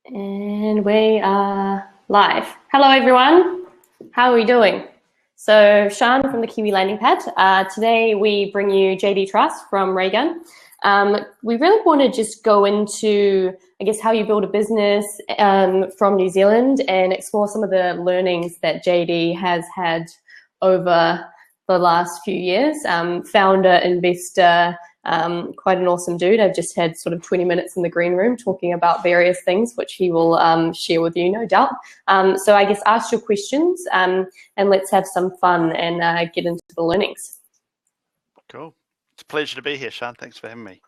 And we are live. Hello, everyone. How are we doing? So, Sean from the Kiwi Landing Pad. Today, we bring you JD Trask from Raygun. We really want to just go into, I guess, how you build a business from New Zealand and explore some of the learnings that JD has had over the last few years. Founder, investor, quite an awesome dude. I've just had sort of 20 minutes in the green room talking about various things, which he will share with you, no doubt. So I guess ask your questions and let's have some fun and get into the learnings. Cool. It's a pleasure to be here, Sean. Thanks for having me.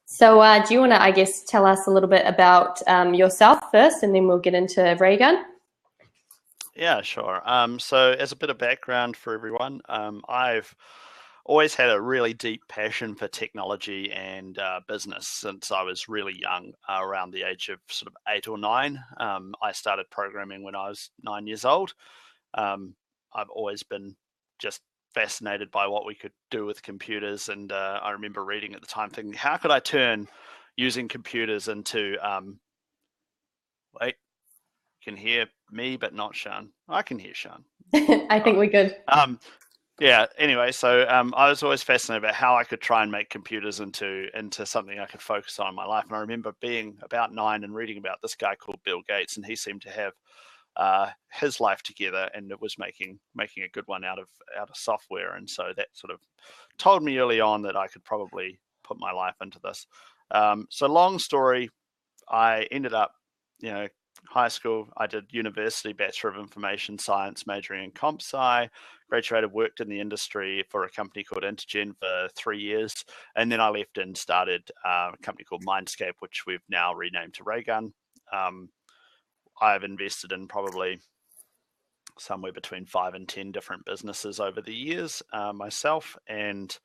So do you want to, I guess, tell us a little bit about yourself first, and then we'll get into Raygun? Yeah, sure. So as a bit of background for everyone, I've always had a really deep passion for technology and business since I was really young, around the age of sort of 8 or 9. I started programming when I was 9 years old. I've always been just fascinated by what we could do with computers, and I remember reading at the time thinking, how could I turn using computers into wait, you can hear me but not Sean. I can hear Sean. I think we're good. Yeah, anyway, so I was always fascinated about how I could try and make computers into something I could focus on in my life. And I remember being about 9 and reading about this guy called Bill Gates, and he seemed to have his life together, and it was making a good one out of software. And so that sort of told me early on that I could probably put my life into this. So long story, I ended up, high school, I did university, Bachelor of Information Science, majoring in comp sci, graduated, worked in the industry for a company called Intergen for 3 years, and then I left and started a company called Mindscape, which we've now renamed to Raygun. I've invested in probably somewhere between 5 and 10 different businesses over the years myself, and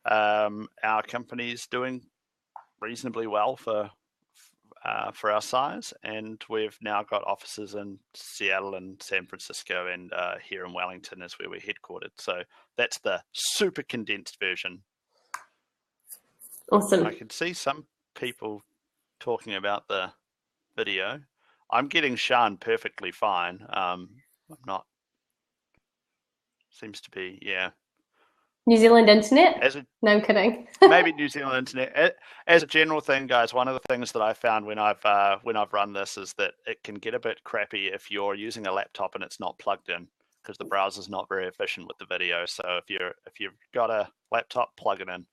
our company's doing reasonably well for our size, and we've now got offices in Seattle and San Francisco, and here in Wellington is where we're headquartered. So that's the super condensed version. Awesome. I can see some people talking about the video. I'm getting Sean perfectly fine. I'm not. Seems to be, yeah. New Zealand internet? No, I'm kidding. Maybe New Zealand internet. As a general thing, guys, one of the things that I found when I've run this is that it can get a bit crappy if you're using a laptop and it's not plugged in, because the browser's not very efficient with the video. So if you've got a laptop, plug it in.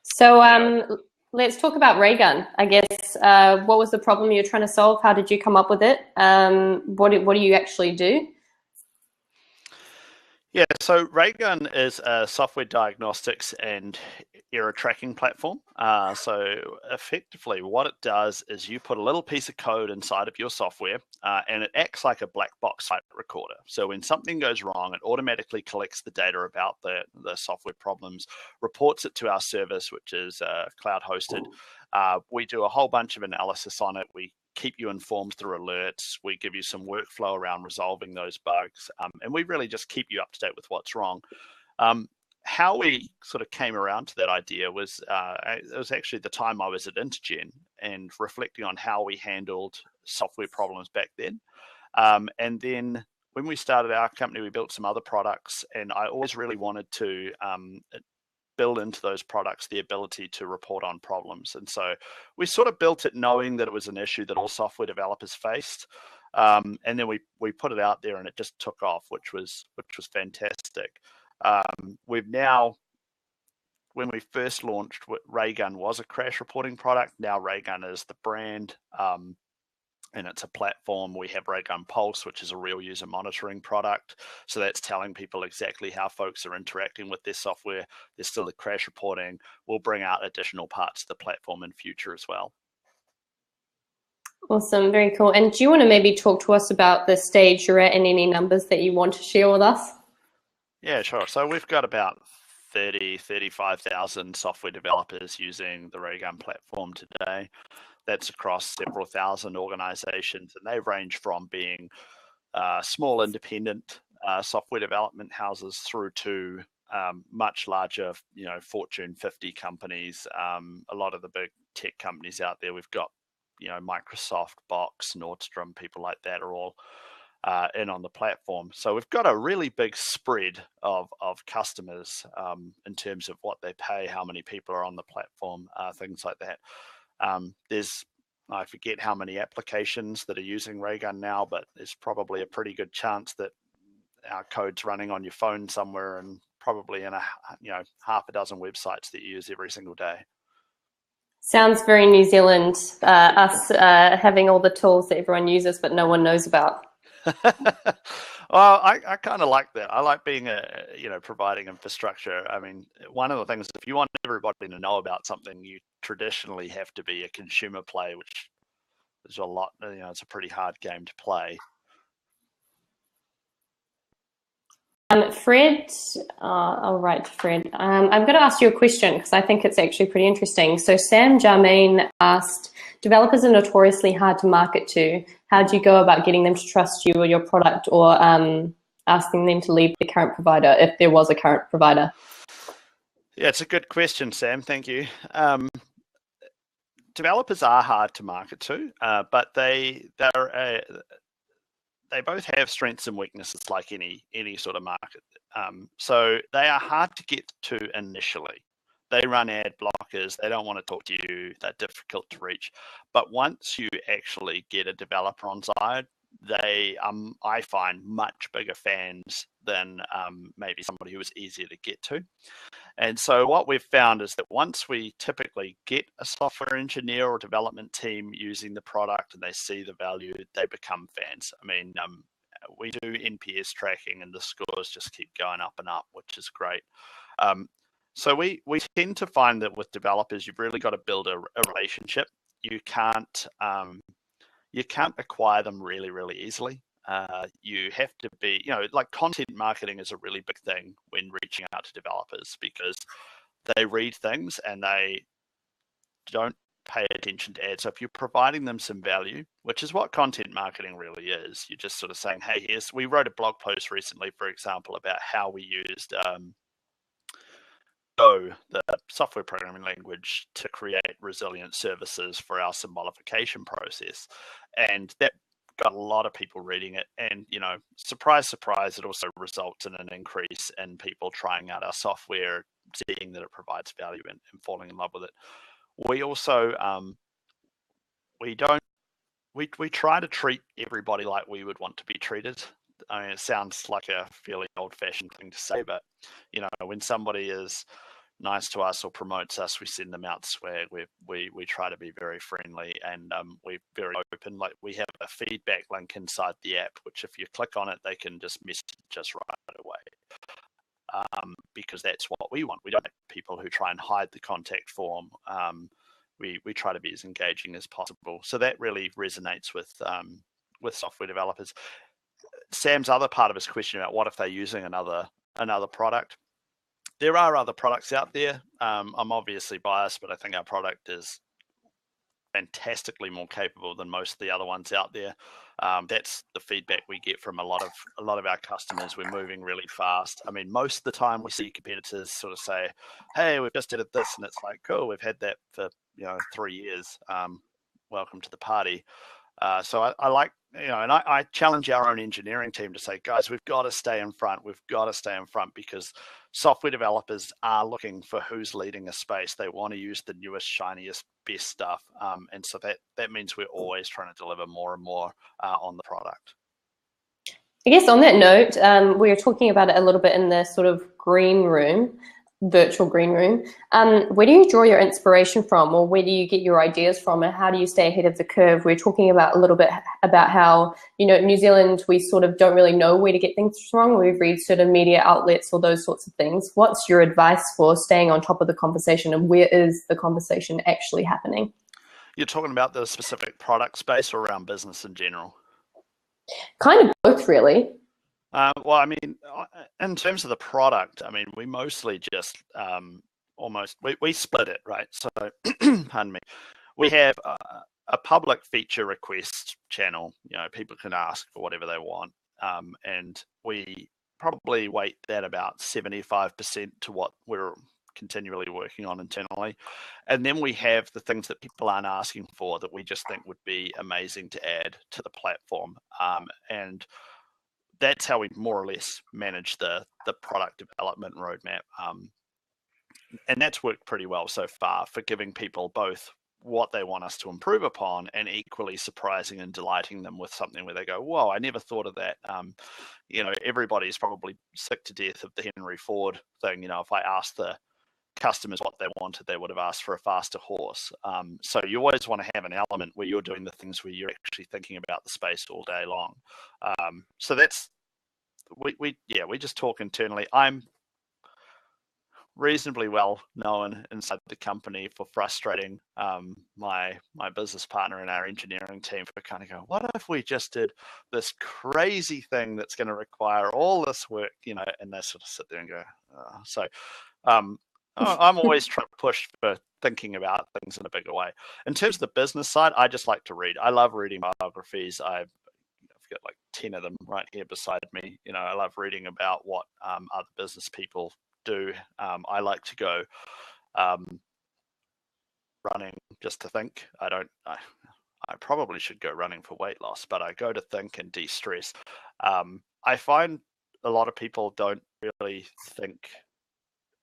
So let's talk about Raygun. I guess what was the problem you're trying to solve? How did you come up with it? What do you actually do? Yeah, so Raygun is a software diagnostics and error tracking platform. So effectively what it does is you put a little piece of code inside of your software and it acts like a black box site recorder. So when something goes wrong, it automatically collects the data about the software problems, reports it to our service, which is cloud hosted. We do a whole bunch of analysis on it. We keep you informed through alerts. We give you some workflow around resolving those bugs. And we really just keep you up to date with what's wrong. How we sort of came around to that idea was, it was actually the time I was at Intergen and reflecting on how we handled software problems back then. And then when we started our company, we built some other products, and I always really wanted to build into those products the ability to report on problems. And so we sort of built it knowing that it was an issue that all software developers faced. And then we put it out there and it just took off, which was fantastic. We've now, when we first launched, Raygun was a crash reporting product. Now Raygun is the brand. And it's a platform. We have Raygun Pulse, which is a real user monitoring product. So that's telling people exactly how folks are interacting with their software. There's still the crash reporting. We'll bring out additional parts of the platform in future as well. Awesome, very cool. And do you want to maybe talk to us about the stage you're at and any numbers that you want to share with us? Yeah, sure. So we've got about 35,000 software developers using the Raygun platform today. That's across several thousand organizations, and they range from being small independent software development houses through to much larger, Fortune 50 companies, a lot of the big tech companies out there. We've got, Microsoft, Box, Nordstrom, people like that are all in on the platform. So we've got a really big spread of customers in terms of what they pay, how many people are on the platform, things like that. I forget how many applications that are using Raygun now, but there's probably a pretty good chance that our code's running on your phone somewhere, and probably in half a dozen websites that you use every single day. Sounds very New Zealand, us having all the tools that everyone uses but no one knows about. Well, I kind of like that. I like being providing infrastructure. I mean, one of the things, if you want everybody to know about something, you traditionally have to be a consumer play, which is a lot, it's a pretty hard game to play. Fred, I'll write to Fred. I'm going to ask you a question because I think it's actually pretty interesting. So Sam Jarmain asked, developers are notoriously hard to market to. How do you go about getting them to trust you or your product, or asking them to leave the current provider if there was a current provider? Yeah, it's a good question, Sam. Thank you. Developers are hard to market to, but they both have strengths and weaknesses like any sort of market. So they are hard to get to initially. They run ad blockers. They don't want to talk to you. They're difficult to reach. But once you actually get a developer on side, they, I find, much bigger fans than maybe somebody who is easier to get to. And so what we've found is that once we typically get a software engineer or development team using the product and they see the value, they become fans. I mean, we do NPS tracking and the scores just keep going up and up, which is great. So we tend to find that with developers, you've really got to build a relationship. You can't acquire them really, really easily. You have to be, like content marketing is a really big thing when reaching out to developers, because they read things and they don't pay attention to ads. So if you're providing them some value, which is what content marketing really is, you're just sort of saying, hey, we wrote a blog post recently, for example, about how we used Go, the software programming language, to create resilient services for our symbolification process. And that got a lot of people reading it. And, surprise, surprise, it also results in an increase in people trying out our software, seeing that it provides value and falling in love with it. We also, we try to treat everybody like we would want to be treated. I mean, it sounds like a fairly old-fashioned thing to say, but, when somebody is nice to us or promotes us, we send them out swag. We try to be very friendly, and we're very open. Like, we have a feedback link inside the app, which if you click on it, they can just message us right away, because that's what we want. We don't have people who try and hide the contact form. We try to be as engaging as possible. So that really resonates with software developers. Sam's other part of his question about what if they're using another product. There are other products out there. I'm obviously biased, but I think our product is fantastically more capable than most of the other ones out there. That's the feedback we get from a lot of our customers. We're moving really fast. I mean, most of the time we see competitors sort of say, hey, we've just added this, and it's like, cool, we've had that for 3 years. Welcome to the party. So I like, and I challenge our own engineering team to say, guys, we've got to stay in front. We've got to stay in front, because software developers are looking for who's leading a space. They want to use the newest, shiniest, best stuff. And so that means we're always trying to deliver more and more on the product. I guess on that note, we were talking about it a little bit in the sort of green room, virtual green room. Where do you draw your inspiration from, or where do you get your ideas from, and how do you stay ahead of the curve? We're talking about a little bit about how, New Zealand, we sort of don't really know where to get things from. We read certain media outlets or those sorts of things. What's your advice for staying on top of the conversation, and where is the conversation actually happening? You're talking about the specific product space or around business in general? Kind of both, really. Well, I mean, in terms of the product, I mean, we mostly just we split it, right? So, pardon me, we have a public feature request channel. People can ask for whatever they want, and we probably weight that about 75% to what we're continually working on internally. And then we have the things that people aren't asking for that we just think would be amazing to add to the platform. And that's how we more or less manage the product development roadmap. And that's worked pretty well so far for giving people both what they want us to improve upon and equally surprising and delighting them with something where they go, whoa, I never thought of that. Everybody's probably sick to death of the Henry Ford thing. If I asked the customers what they wanted, they would have asked for a faster horse. So you always want to have an element where you're doing the things where you're actually thinking about the space all day long. So that's, we just talk internally. I'm reasonably well known inside the company for frustrating my business partner and our engineering team for kind of going, what if we just did this crazy thing that's going to require all this work, and they sort of sit there and go, I'm always trying to push for thinking about things in a bigger way. In terms of the business side, I just like to read. I love reading biographies. I've got like 10 of them right here beside me. I love reading about what other business people do. I like to go running just to think. I probably should go running for weight loss, but I go to think and de-stress. I find a lot of people don't really think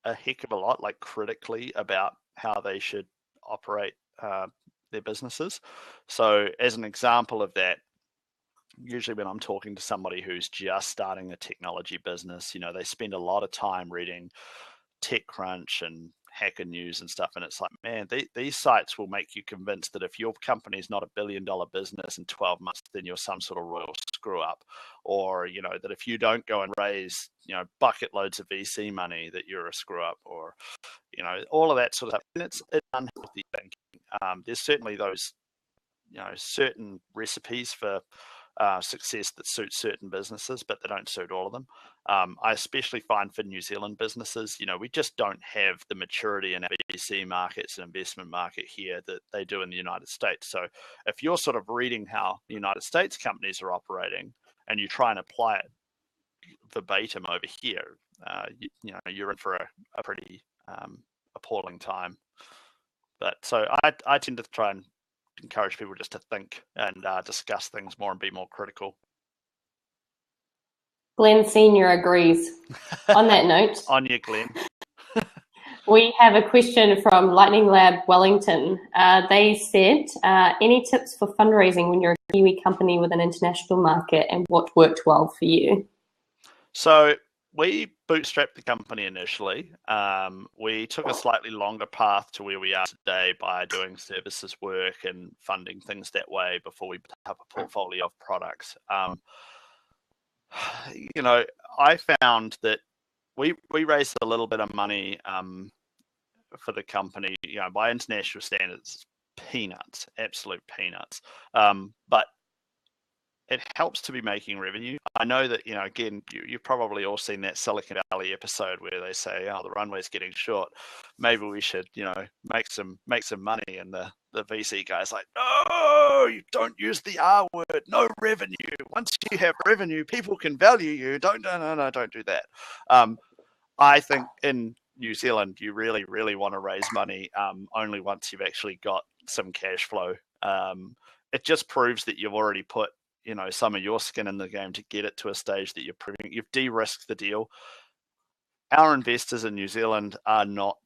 a heck of a lot, like critically, about how they should operate their businesses. So as an example of that, usually when I'm talking to somebody who's just starting a technology business, they spend a lot of time reading TechCrunch and Hacker News and stuff. And it's like, man, these sites will make you convinced that if your company is not $1 billion business in 12 months, then you're some sort of royal screw up. Or, that if you don't go and raise, bucket loads of VC money, that you're a screw up, or, all of that sort of stuff. And it's unhealthy thinking. There's certainly those, certain recipes for success that suit certain businesses, but they don't suit all of them. I especially find for New Zealand businesses, we just don't have the maturity in our VC markets and investment market here that they do in the United States. So if you're sort of reading how the United States companies are operating and you try and apply it verbatim over here, you're in for a pretty appalling time. But so I tend to try and encourage people just to think and discuss things more and be more critical. Glenn Senior agrees. On that note, on you, Glenn. We have a question from Lightning Lab Wellington. They said, any tips for fundraising when you're a Kiwi company with an international market, and what worked well for you? So we bootstrapped the company initially. We took a slightly longer path to where we are today by doing services work and funding things that way before we put up a portfolio of products. I found that we raised a little bit of money for the company. By international standards, peanuts, absolute peanuts. But it helps to be making revenue. I know that, again, you've probably all seen that Silicon Valley episode where they say, oh, the runway's getting short. Maybe we should, make some money. And the VC guy's like, no, you don't use the R word, no revenue. Once you have revenue, people can value you. Don't do that. I think in New Zealand, you really, really want to raise money only once you've actually got some cash flow. It just proves that you've already put some of your skin in the game to get it to a stage that you've de-risked the deal. Our investors in New Zealand are not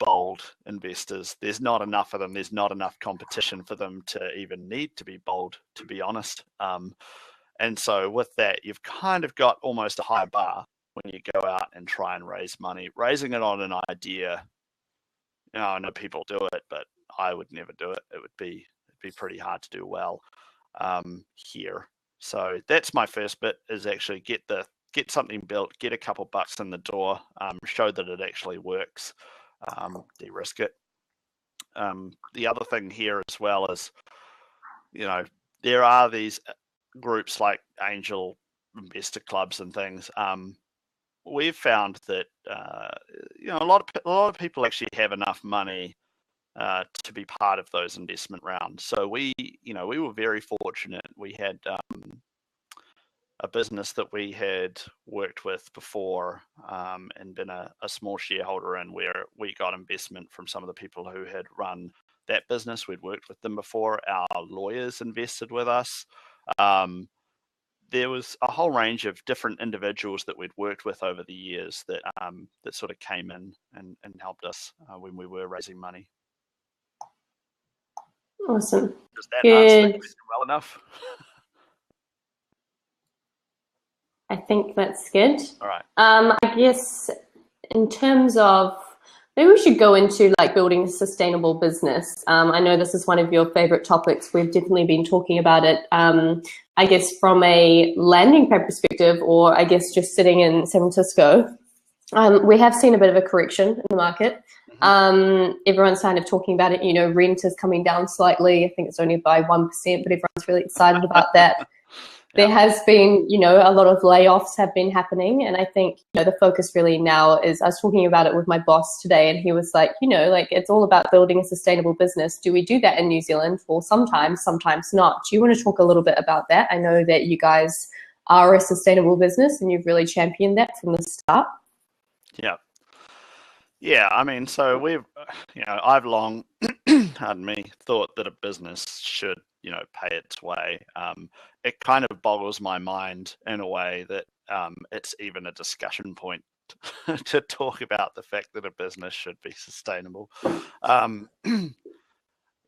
bold investors. There's not enough of them. There's not enough competition for them to even need to be bold, to be honest. And so with that, you've kind of got almost a high bar when you go out and try and raise money. Raising it on an idea, I know people do it, but I would never do it. It'd be pretty hard to do well here. So that's my first bit, is actually get something built, get a couple bucks in the door, show that it actually works, de-risk it. The other thing here as well is, there are these groups like angel investor clubs and things. We've found that a lot of people actually have enough money to be part of those investment rounds. So we were very fortunate. We had a business that we had worked with before and been a small shareholder in, where we got investment from some of the people who had run that business. We'd worked with them before. Our lawyers invested with us. There was a whole range of different individuals that we'd worked with over the years that that sort of came in and helped us when we were raising money. Awesome. Does that Good. answer the question well enough? I think that's good. All right. I guess in terms of, maybe we should go into like building a sustainable business. I know this is one of your favorite topics. We've definitely been talking about it. I guess from a landing pad perspective, or I guess just sitting in San Francisco, we have seen a bit of a correction in the market. Everyone's kind of talking about it. You know, rent is coming down slightly. I think it's only by 1%, but everyone's really excited about that. There has been, you know, a lot of layoffs have been happening. And I think, you know, the focus really now is, I was talking about it with my boss today, and he was like, you know, like it's all about building a sustainable business. Do we do that in New Zealand? Well, sometimes not. Do you want to talk a little bit about that? I know that you guys are a sustainable business and you've really championed that from the start. Yeah, I mean, so we've, you know, I've long, pardon me, thought that a business should, you know, pay its way. It kind of boggles my mind in a way that it's even a discussion point to talk about the fact that a business should be sustainable.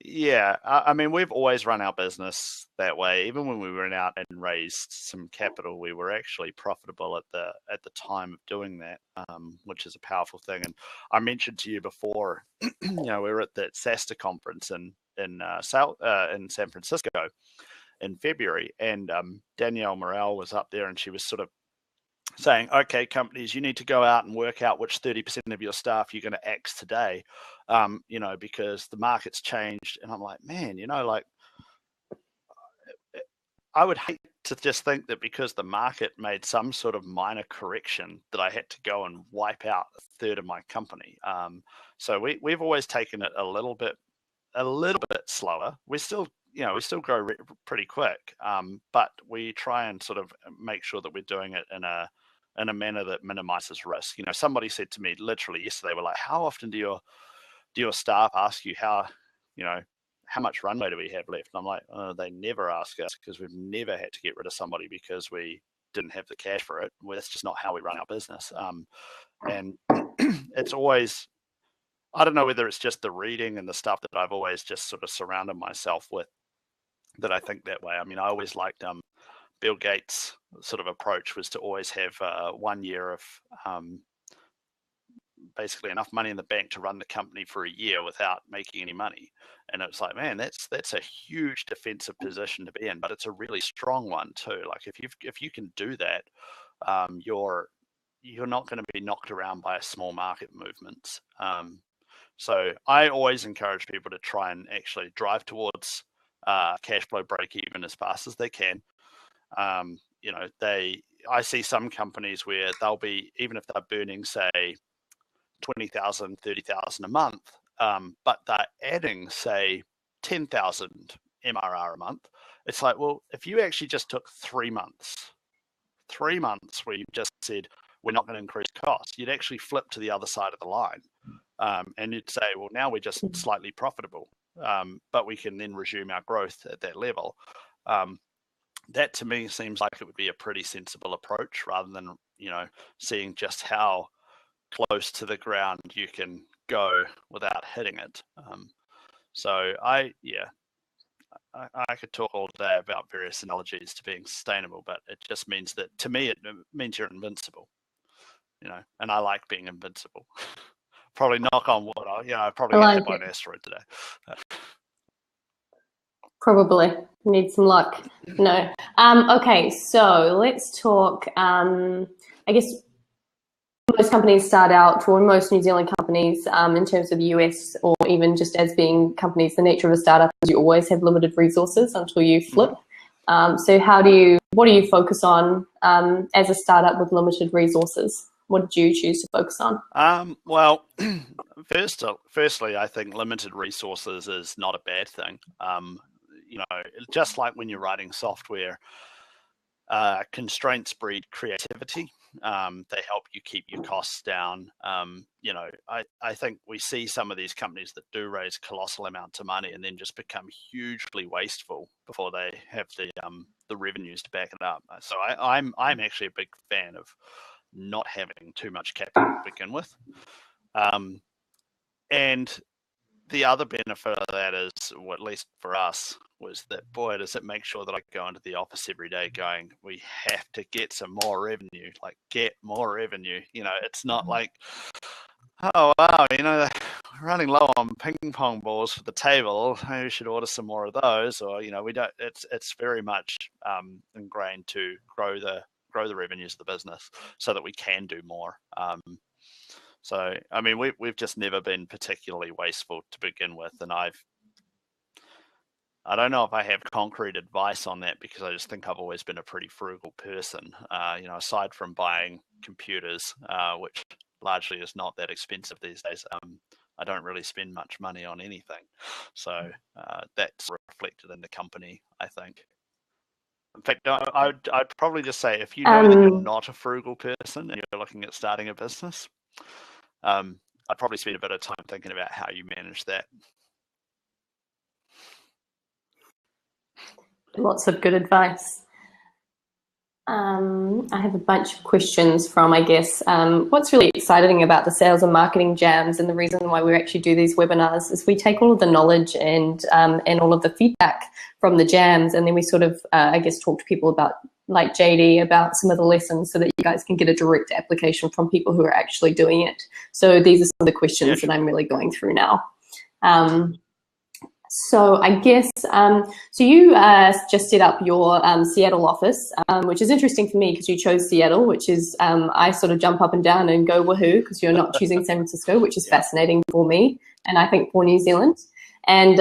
Yeah, I mean, we've always run our business that way. Even when we went out and raised some capital, we were actually profitable at the time of doing that, which is a powerful thing. And I mentioned to you before, you know, we were at that SaaStr conference in San Francisco in February, and Danielle Morel was up there, and she was sort of saying, okay, companies, you need to go out and work out which 30% of your staff you're going to axe today, you know, because the market's changed. And I'm like, man, you know, like, I would hate to just think that because the market made some sort of minor correction that I had to go and wipe out a third of my company. So we've always taken it a little bit slower. We still grow pretty quick, but we try and sort of make sure that we're doing it in a manner that minimizes risk. You know, somebody said to me literally yesterday, we're like, how often do your staff ask you how much runway do we have left? And I'm like, they never ask us, because we've never had to get rid of somebody because we didn't have the cash for it. Well, that's just not how we run our business. And it's always, I don't know whether it's just the reading and the stuff that I've always just sort of surrounded myself with, that I think that way. I mean, I always liked Bill Gates' sort of approach was to always have 1 year of basically enough money in the bank to run the company for a year without making any money. And it's like, man, that's a huge defensive position to be in, but it's a really strong one too. Like if you can do that, you're not going to be knocked around by small market movements. So I always encourage people to try and actually drive towards cash flow break even as fast as they can. You know, I see some companies where they'll be, even if they're burning, say, 20,000, 30,000 a month, but they're adding, say, 10,000 MRR a month. It's like, well, if you actually just took 3 months where you just said, we're not going to increase costs, you'd actually flip to the other side of the line. And you'd say, well, now we're just slightly profitable, but we can then resume our growth at that level. That to me seems like it would be a pretty sensible approach, rather than, you know, seeing just how close to the ground you can go without hitting it. So I could talk all day about various analogies to being sustainable, but it just means that, to me, it means you're invincible, you know, and I like being invincible. Probably knock on wood. I probably get hit by an asteroid today. Probably need some luck. No. Okay, so let's talk. I guess most companies start out, or most New Zealand companies, in terms of the US, or even just as being companies, the nature of a startup is you always have limited resources until you flip. So what do you focus on as a startup with limited resources? What did you choose to focus on? Well, firstly, I think limited resources is not a bad thing. You know, just like when you're writing software, constraints breed creativity. They help you keep your costs down. I think we see some of these companies that do raise colossal amounts of money and then just become hugely wasteful before they have the revenues to back it up. So I'm actually a big fan of not having too much capital to begin with. And the other benefit of that is, well, at least for us, was that, boy, does it make sure that I go into the office every day going, we have to get some more revenue, like get more revenue. It's not like, oh, wow, we're running low on ping pong balls for the table. Maybe we should order some more of those. Or, we don't, it's very much ingrained to grow the revenues of the business so that we can do more. So, I mean, we've just never been particularly wasteful to begin with, and I don't know if I have concrete advice on that because I just think I've always been a pretty frugal person. Aside from buying computers, which largely is not that expensive these days, I don't really spend much money on anything. So that's reflected in the company, I think. In fact, I'd probably just say if you know that you're not a frugal person and you're looking at starting a business, I'd probably spend a bit of time thinking about how you manage that. Lots of good advice. I have a bunch of questions from, I guess, what's really exciting about the sales and marketing jams, and the reason why we actually do these webinars is we take all of the knowledge and all of the feedback from the jams, and then we sort of, I guess, talk to people about, like JD, about some of the lessons so that you guys can get a direct application from people who are actually doing it. So these are some of the questions that I'm really going through now. So I guess, so you just set up your Seattle office, which is interesting for me because you chose Seattle, which is, I sort of jump up and down and go woohoo because you're not choosing San Francisco, which is fascinating for me and I think for New Zealand. And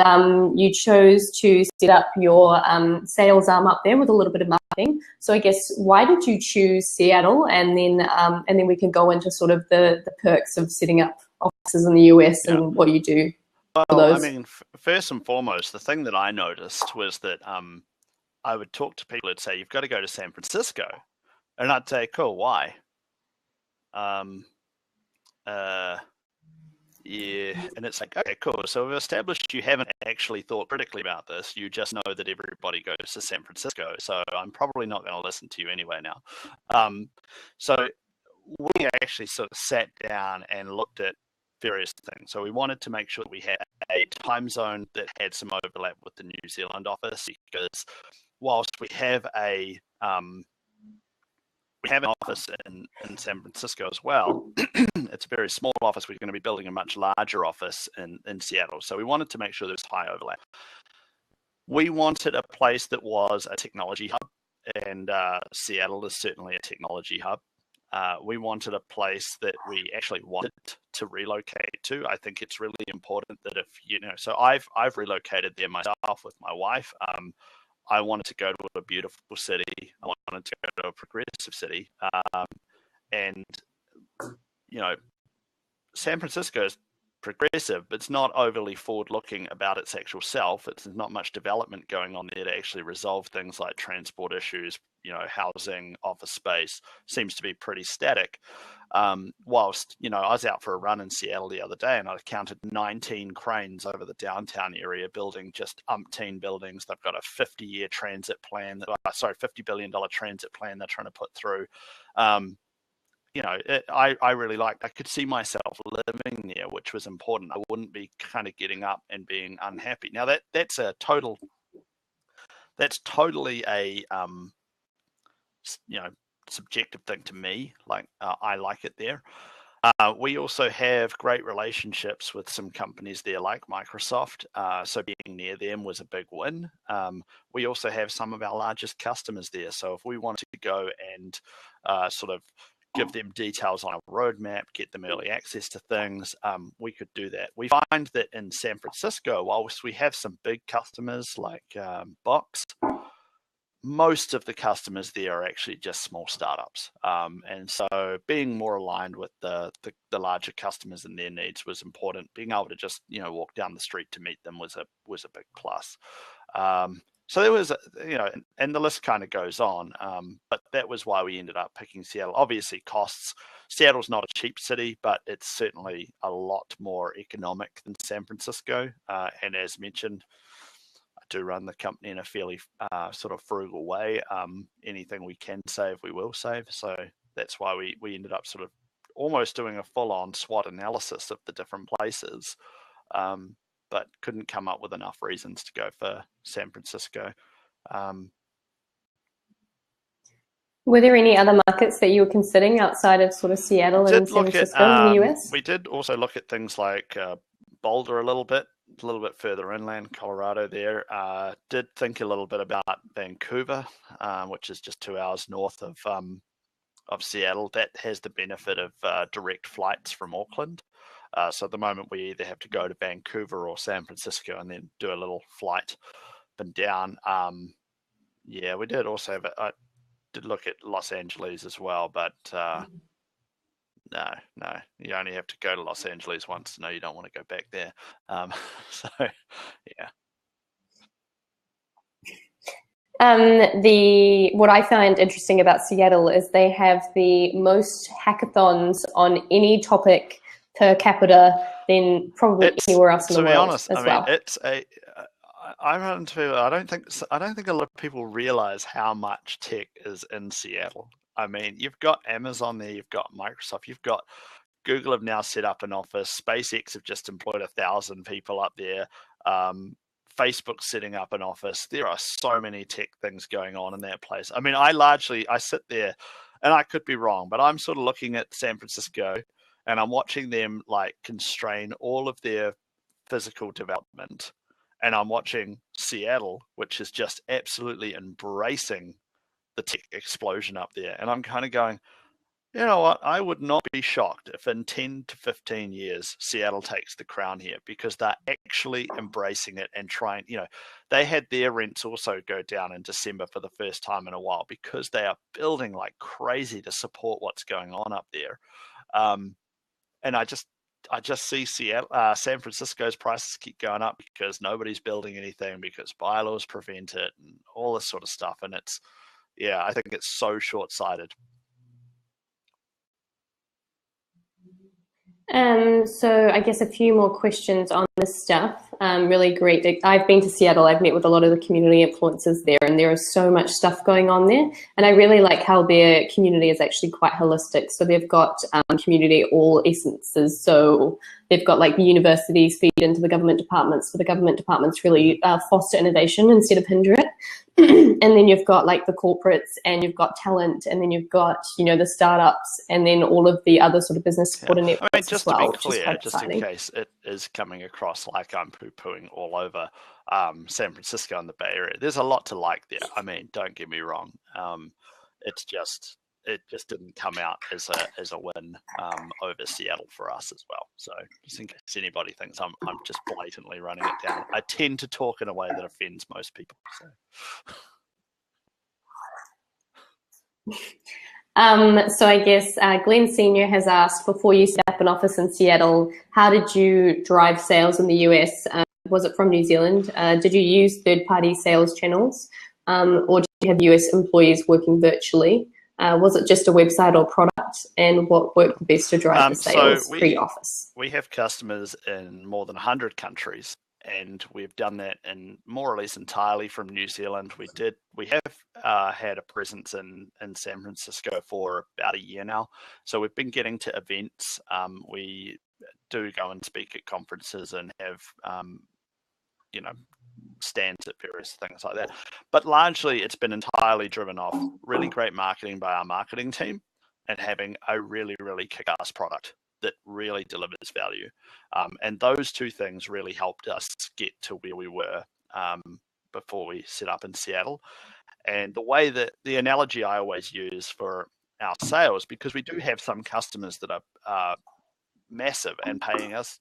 you chose to set up your sales arm up there with a little bit of marketing. So I guess, why did you choose Seattle? And then we can go into sort of the perks of setting up offices in the US and what you do. Well, I mean, first and foremost, the thing that I noticed was that I would talk to people who'd say, you've got to go to San Francisco. And I'd say, cool, why? Yeah, and it's like, okay, cool. So we've established you haven't actually thought critically about this. You just know that everybody goes to San Francisco. So I'm probably not going to listen to you anyway now. So we actually sort of sat down and looked at various things. So we wanted to make sure that we had a time zone that had some overlap with the New Zealand office, because whilst we have an office in San Francisco as well, it's a very small office. We're going to be building a much larger office in Seattle. So we wanted to make sure there's high overlap. We wanted a place that was a technology hub, and Seattle is certainly a technology hub. We wanted a place that we actually wanted to relocate to. I think it's really important that so I've relocated there myself with my wife. I wanted to go to a beautiful city. I wanted to go to a progressive city. And San Francisco is progressive, but it's not overly forward-looking about its actual self. There's not much development going on there to actually resolve things like transport issues, housing, office space. Seems to be pretty static. Whilst, I was out for a run in Seattle the other day and I counted 19 cranes over the downtown area building just umpteen buildings. They've got a 50-year transit plan, $50 billion transit plan they're trying to put through. I really liked, I could see myself living there, which was important. I wouldn't be kind of getting up and being unhappy. Now that's totally a, subjective thing to me. Like, I like it there. We also have great relationships with some companies there like Microsoft. So being near them was a big win. We also have some of our largest customers there. So if we wanted to go and sort of give them details on a roadmap, get them early access to things, we could do that. We find that in San Francisco, whilst we have some big customers like Box, most of the customers there are actually just small startups. And so being more aligned with the larger customers and their needs was important. Being able to just, walk down the street to meet them was a big plus. So there was, and the list kind of goes on. But that was why we ended up picking Seattle. Obviously, costs. Seattle's not a cheap city, but it's certainly a lot more economic than San Francisco. And as mentioned, I do run the company in a fairly sort of frugal way. Anything we can save, we will save. So that's why we ended up sort of almost doing a full-on SWOT analysis of the different places. But couldn't come up with enough reasons to go for San Francisco. Were there any other markets that you were considering outside of sort of Seattle and San Francisco in the US? We did also look at things like Boulder a little bit further inland, Colorado there. Did think a little bit about Vancouver, which is just 2 hours north of Seattle. That has the benefit of direct flights from Auckland. So at the moment, we either have to go to Vancouver or San Francisco and then do a little flight up and down. Yeah, we did also have I did look at Los Angeles as well, but no, you only have to go to Los Angeles once. No, you don't want to go back there. So, yeah. What I find interesting about Seattle is they have the most hackathons on any topic per capita than probably anywhere else in the world. To be honest, I don't think a lot of people realize how much tech is in Seattle. I mean, you've got Amazon there, you've got Microsoft, you've got Google have now set up an office. SpaceX have just employed 1,000 people up there. Facebook's setting up an office. There are so many tech things going on in that place. I mean, I sit there, and I could be wrong, but I'm sort of looking at San Francisco, and I'm watching them like constrain all of their physical development. And I'm watching Seattle, which is just absolutely embracing the tech explosion up there. And I'm kind of going, you know what? I would not be shocked if in 10 to 15 years, Seattle takes the crown here, because they're actually embracing it and trying, they had their rents also go down in December for the first time in a while, because they are building like crazy to support what's going on up there. And I just see San Francisco's prices keep going up because nobody's building anything, because bylaws prevent it and all this sort of stuff. And I think it's so short-sighted. So I guess a few more questions on this stuff. Really great. I've been to Seattle. I've met with a lot of the community influencers there, and there is so much stuff going on there. And I really like how their community is actually quite holistic. So they've got community all essences. So they've got like the universities feed into the government departments, so the government departments really foster innovation instead of hinder it. And then you've got like the corporates, and you've got talent, and then you've got, the startups, and then all of the other sort of business support networks. I mean, just to be clear, just in case it is coming across like I'm poo-pooing all over San Francisco and the Bay Area, there's a lot to like there. I mean, don't get me wrong. It just didn't come out as a win over Seattle for us as well. So just in case anybody thinks I'm just blatantly running it down, I tend to talk in a way that offends most people. So I guess Glenn Senior has asked, before you set up an office in Seattle, how did you drive sales in the US? Was it from New Zealand? Did you use third-party sales channels, or did you have US employees working virtually? Was it just a website or product? And what worked best to drive the sales pre-office? We have customers in more than 100 countries, and we've done that in more or less entirely from New Zealand. We have had a presence in San Francisco for about a year now. So we've been getting to events. We do go and speak at conferences and have, stands at various things like that. But largely it's been entirely driven off really great marketing by our marketing team and having a really, really kick-ass product that really delivers value. And those two things really helped us get to where we were before we set up in Seattle. And the way that the analogy I always use for our sales, because we do have some customers that are massive and paying us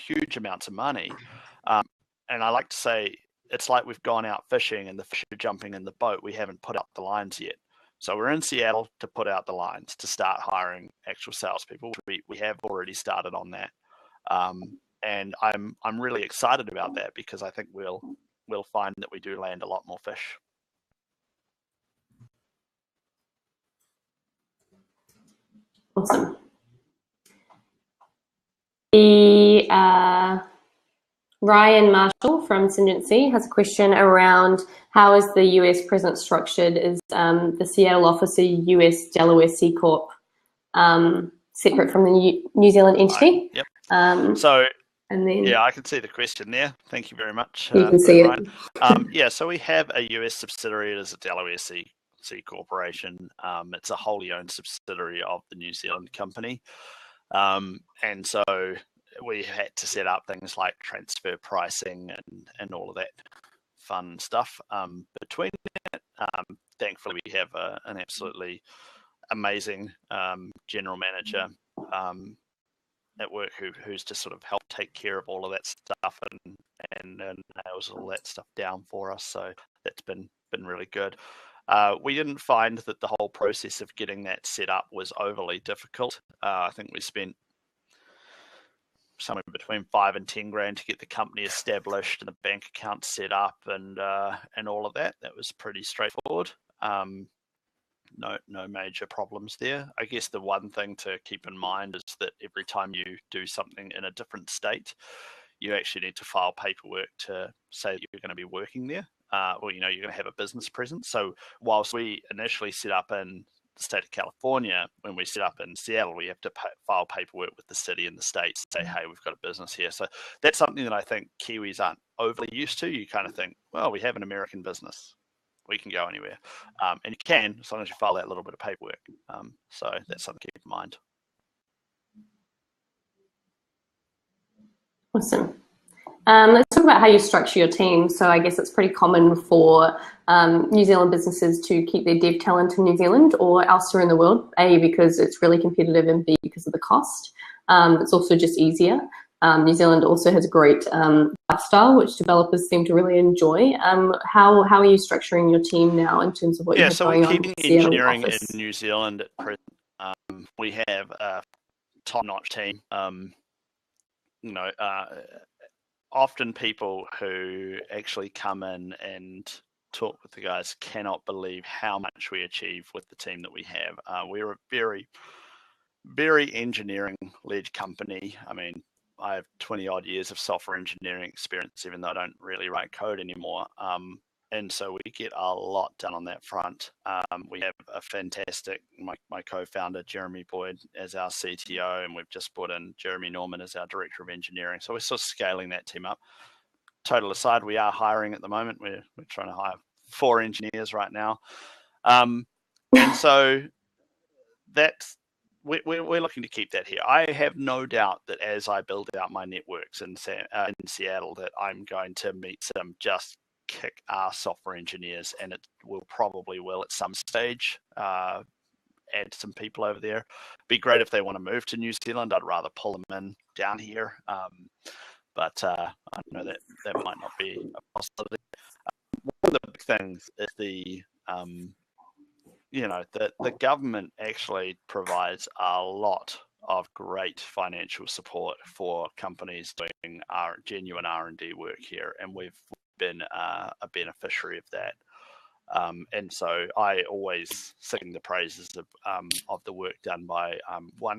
huge amounts of money. And I like to say it's like we've gone out fishing and the fish are jumping in the boat. We haven't put out the lines yet. So we're in Seattle to put out the lines, to start hiring actual salespeople. We have already started on that. And I'm really excited about that, because I think we'll we'll find that we do land a lot more fish. Awesome. The Ryan Marshall from Syngency has a question around how is the US presence structured? Is the Seattle office a US Delaware C Corp separate from the New Zealand entity? Yep. And then yeah, I can see the question there. Thank you very much. You can see Ryan. it. Yeah, so we have a US subsidiary. It is a Delaware C Corporation. It's a wholly owned subsidiary of the New Zealand company. And so we had to set up things like transfer pricing and all of that fun stuff between it. Thankfully, we have an absolutely amazing general manager at work who's just sort of helped take care of all of that stuff and nails all that stuff down for us. So that's been really good. We didn't find that the whole process of getting that set up was overly difficult. I think we spent somewhere between $5,000 and $10,000 to get the company established and the bank account set up and all of that. That was pretty straightforward. No major problems there. I guess the one thing to keep in mind is that every time you do something in a different state, you actually need to file paperwork to say that you're going to be working there, or you're going to have a business presence. So whilst we initially set up in the state of California, when we set up in Seattle, we have to file paperwork with the city and the state to say, hey, we've got a business here. So that's something that I think Kiwis aren't overly used to. You kind of think, well, we have an American business. We can go anywhere. And you can, as long as you file that little bit of paperwork. So that's something to keep in mind. Awesome. Let's talk about how you structure your team. So I guess it's pretty common for New Zealand businesses to keep their dev talent in New Zealand or elsewhere in the world, A, because it's really competitive, and B, because of the cost. It's also just easier. New Zealand also has a great lifestyle, which developers seem to really enjoy. How are you structuring your team now in terms of what you have going on? Yeah, so we're keeping engineering in New Zealand at present. We have a top-notch team. Often people who actually come in and talk with the guys cannot believe how much we achieve with the team that we have. We're a very, very engineering-led company. I mean, I have 20 odd years of software engineering experience, even though I don't really write code anymore. And so we get a lot done on that front. We have a fantastic, my co-founder, Jeremy Boyd, as our CTO, and we've just brought in Jeremy Norman as our Director of Engineering. So we're sort of scaling that team up. Total aside, we are hiring at the moment. We're trying to hire 4 engineers right now. And so that's, we're looking to keep that here. I have no doubt that as I build out my networks in Seattle, that I'm going to meet some just kick-ass software engineers, and it probably will at some stage add some people over there. Be great if they want to move to New Zealand. I'd rather pull them in down here, but I know that might not be a possibility. One of the big things is the government actually provides a lot of great financial support for companies doing our genuine R&D work here, and we've been a beneficiary of that. And so I always sing the praises of the work done by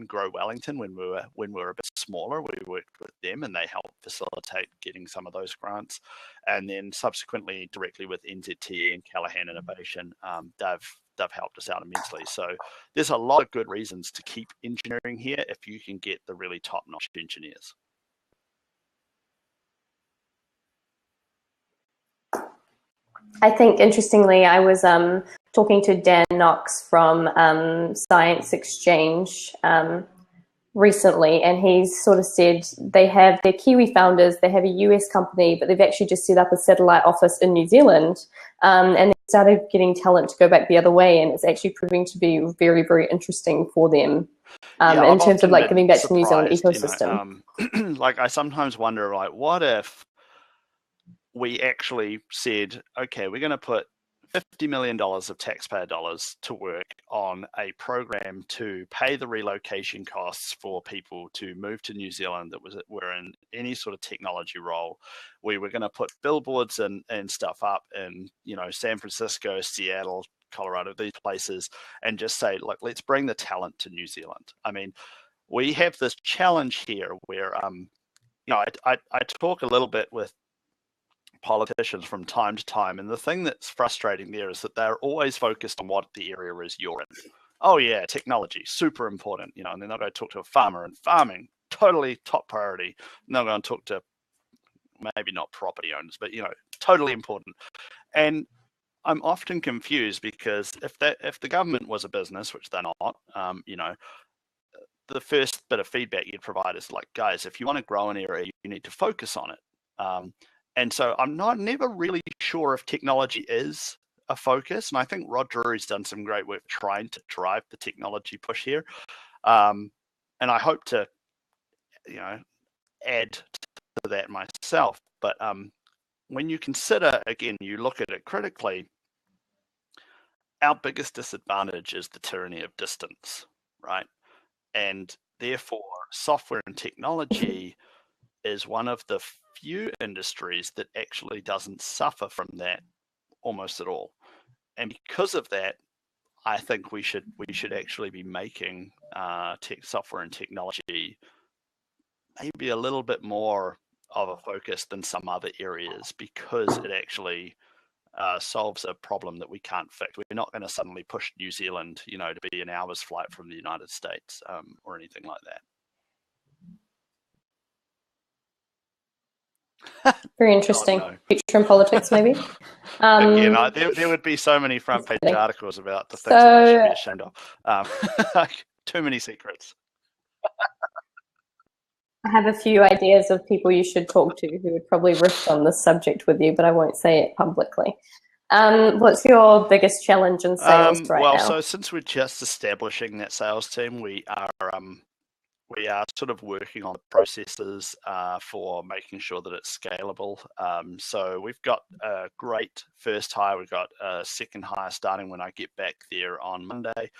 Grow Wellington when we were a bit smaller. We worked with them and they helped facilitate getting some of those grants, and then subsequently directly with NZTE and Callaghan Innovation, they've helped us out immensely. So there's a lot of good reasons to keep engineering here if you can get the really top-notch engineers. I think, interestingly, I was talking to Dan Knox from Science Exchange recently, and he sort of said they have their Kiwi founders, they have a US company, but they've actually just set up a satellite office in New Zealand, and they started getting talent to go back the other way, and it's actually proving to be very, very interesting for them in terms of like giving back to the New Zealand ecosystem. Like I sometimes wonder, like, what if we actually said, okay, we're going to put $50 million of taxpayer dollars to work on a program to pay the relocation costs for people to move to New Zealand that were in any sort of technology role. We were going to put billboards and stuff up in, San Francisco, Seattle, Colorado, these places, and just say, look, let's bring the talent to New Zealand. I mean, we have this challenge here where, I talk a little bit with politicians from time to time, and the thing that's frustrating there is that they're always focused on what the area is you're in. Oh yeah, technology, super important, and then they'll go talk to a farmer, and farming, totally top priority. And they'll go and talk to maybe not property owners, but totally important. And I'm often confused because if the government was a business, which they're not, the first bit of feedback you'd provide is like, guys, if you want to grow an area, you need to focus on it. And so I'm never really sure if technology is a focus. And I think Rod Drury's done some great work trying to drive the technology push here. And I hope to, add to that myself. But when you consider, again, you look at it critically, our biggest disadvantage is the tyranny of distance, right? And therefore, software and technology is one of the few industries that actually doesn't suffer from that almost at all. And because of that, I think we should actually be making tech software and technology maybe a little bit more of a focus than some other areas, because it actually solves a problem that we can't fix. We're not going to suddenly push New Zealand, to be an hour's flight from the United States or anything like that. Very interesting. Future in politics, maybe. Again, there would be so many front page articles about the things that I should be ashamed of. Too many secrets. I have a few ideas of people you should talk to who would probably riff on this subject with you, but I won't say it publicly. What's your biggest challenge in sales right now? Well, so since we're just establishing that sales team, we are sort of working on the processes for making sure that it's scalable. So we've got a great first hire. We've got a second hire starting when I get back there on Monday.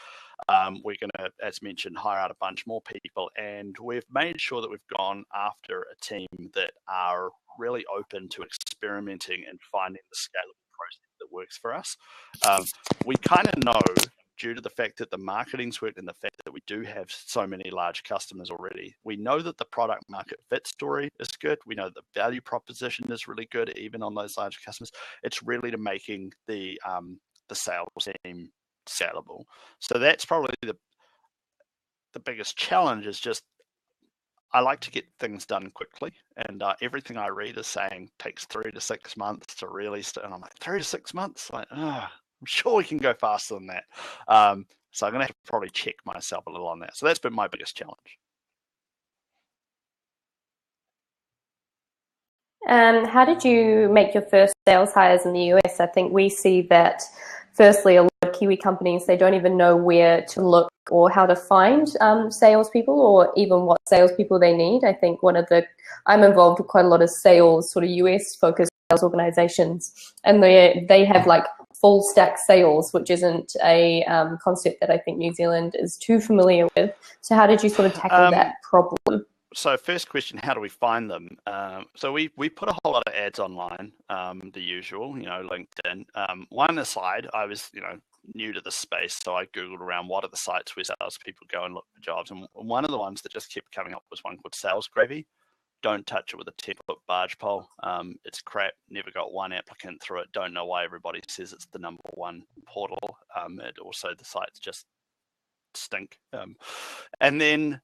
We're going to, as mentioned, hire out a bunch more people, and we've made sure that we've gone after a team that are really open to experimenting and finding the scalable process that works for us. We kind of know, due to the fact that the marketing's worked and the fact that we do have so many large customers already, we know that the product market fit story is good. We know the value proposition is really good, even on those large customers. It's really to making the sales team scalable. So that's probably the biggest challenge, is just I like to get things done quickly, and everything I read is saying takes 3 to 6 months to really start. And I'm like, 3 to 6 months? Like, I'm sure we can go faster than that. So I'm going to have to probably check myself a little on that. So that's been my biggest challenge. How did you make your first sales hires in the US? I think we see that, firstly, a lot of Kiwi companies, they don't even know where to look or how to find salespeople, or even what salespeople they need. I think I'm involved with quite a lot of sales, sort of US-focused sales organizations, and they have like full stack sales, which isn't a concept that I think New Zealand is too familiar with. So how did you sort of tackle that problem? So first question, how do we find them? So we put a whole lot of ads online, the usual, LinkedIn. One aside, I was, new to the space, so I Googled around what are the sites where salespeople go and look for jobs. And one of the ones that just kept coming up was one called Sales Gravy. Don't touch it with a 10-foot barge pole. It's crap. Never got one applicant through it. Don't know why everybody says it's the number one portal. And also the sites just stink. And then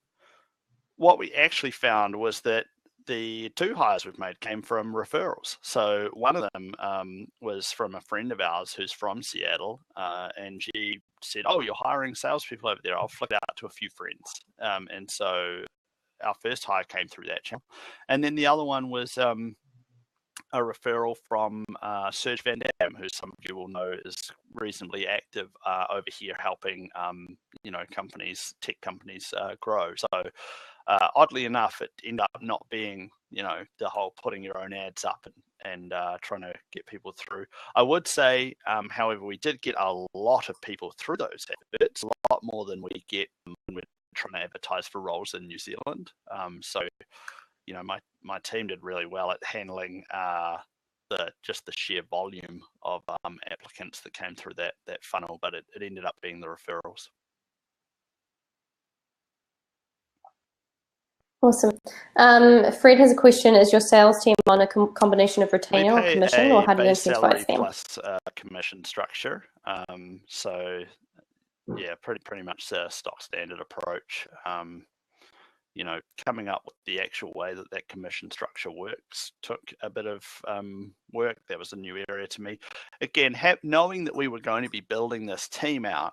what we actually found was that the 2 hires we've made came from referrals. So one of them was from a friend of ours who's from Seattle, and she said, "Oh, you're hiring salespeople over there. I'll flick it out to a few friends." And so our first hire came through that channel. And then the other one was a referral from Serge Van Dam, who some of you will know is reasonably active over here helping, companies, tech companies grow. So oddly enough, it ended up not being, the whole putting your own ads up and trying to get people through. I would say, however, we did get a lot of people through those adverts, a lot more than we get when we're trying to advertise for roles in New Zealand. So, you know, my team did really well at handling just the sheer volume of applicants that came through that funnel, but it ended up being the referrals. Awesome. Fred has a question. Is your sales team on a combination of retainer or commission, or how do you incentivize them? Plus commission structure. So yeah, pretty much the stock standard approach. You know, coming up with the actual way that commission structure works took a bit of work. That was a new area to me. Again, knowing that we were going to be building this team out,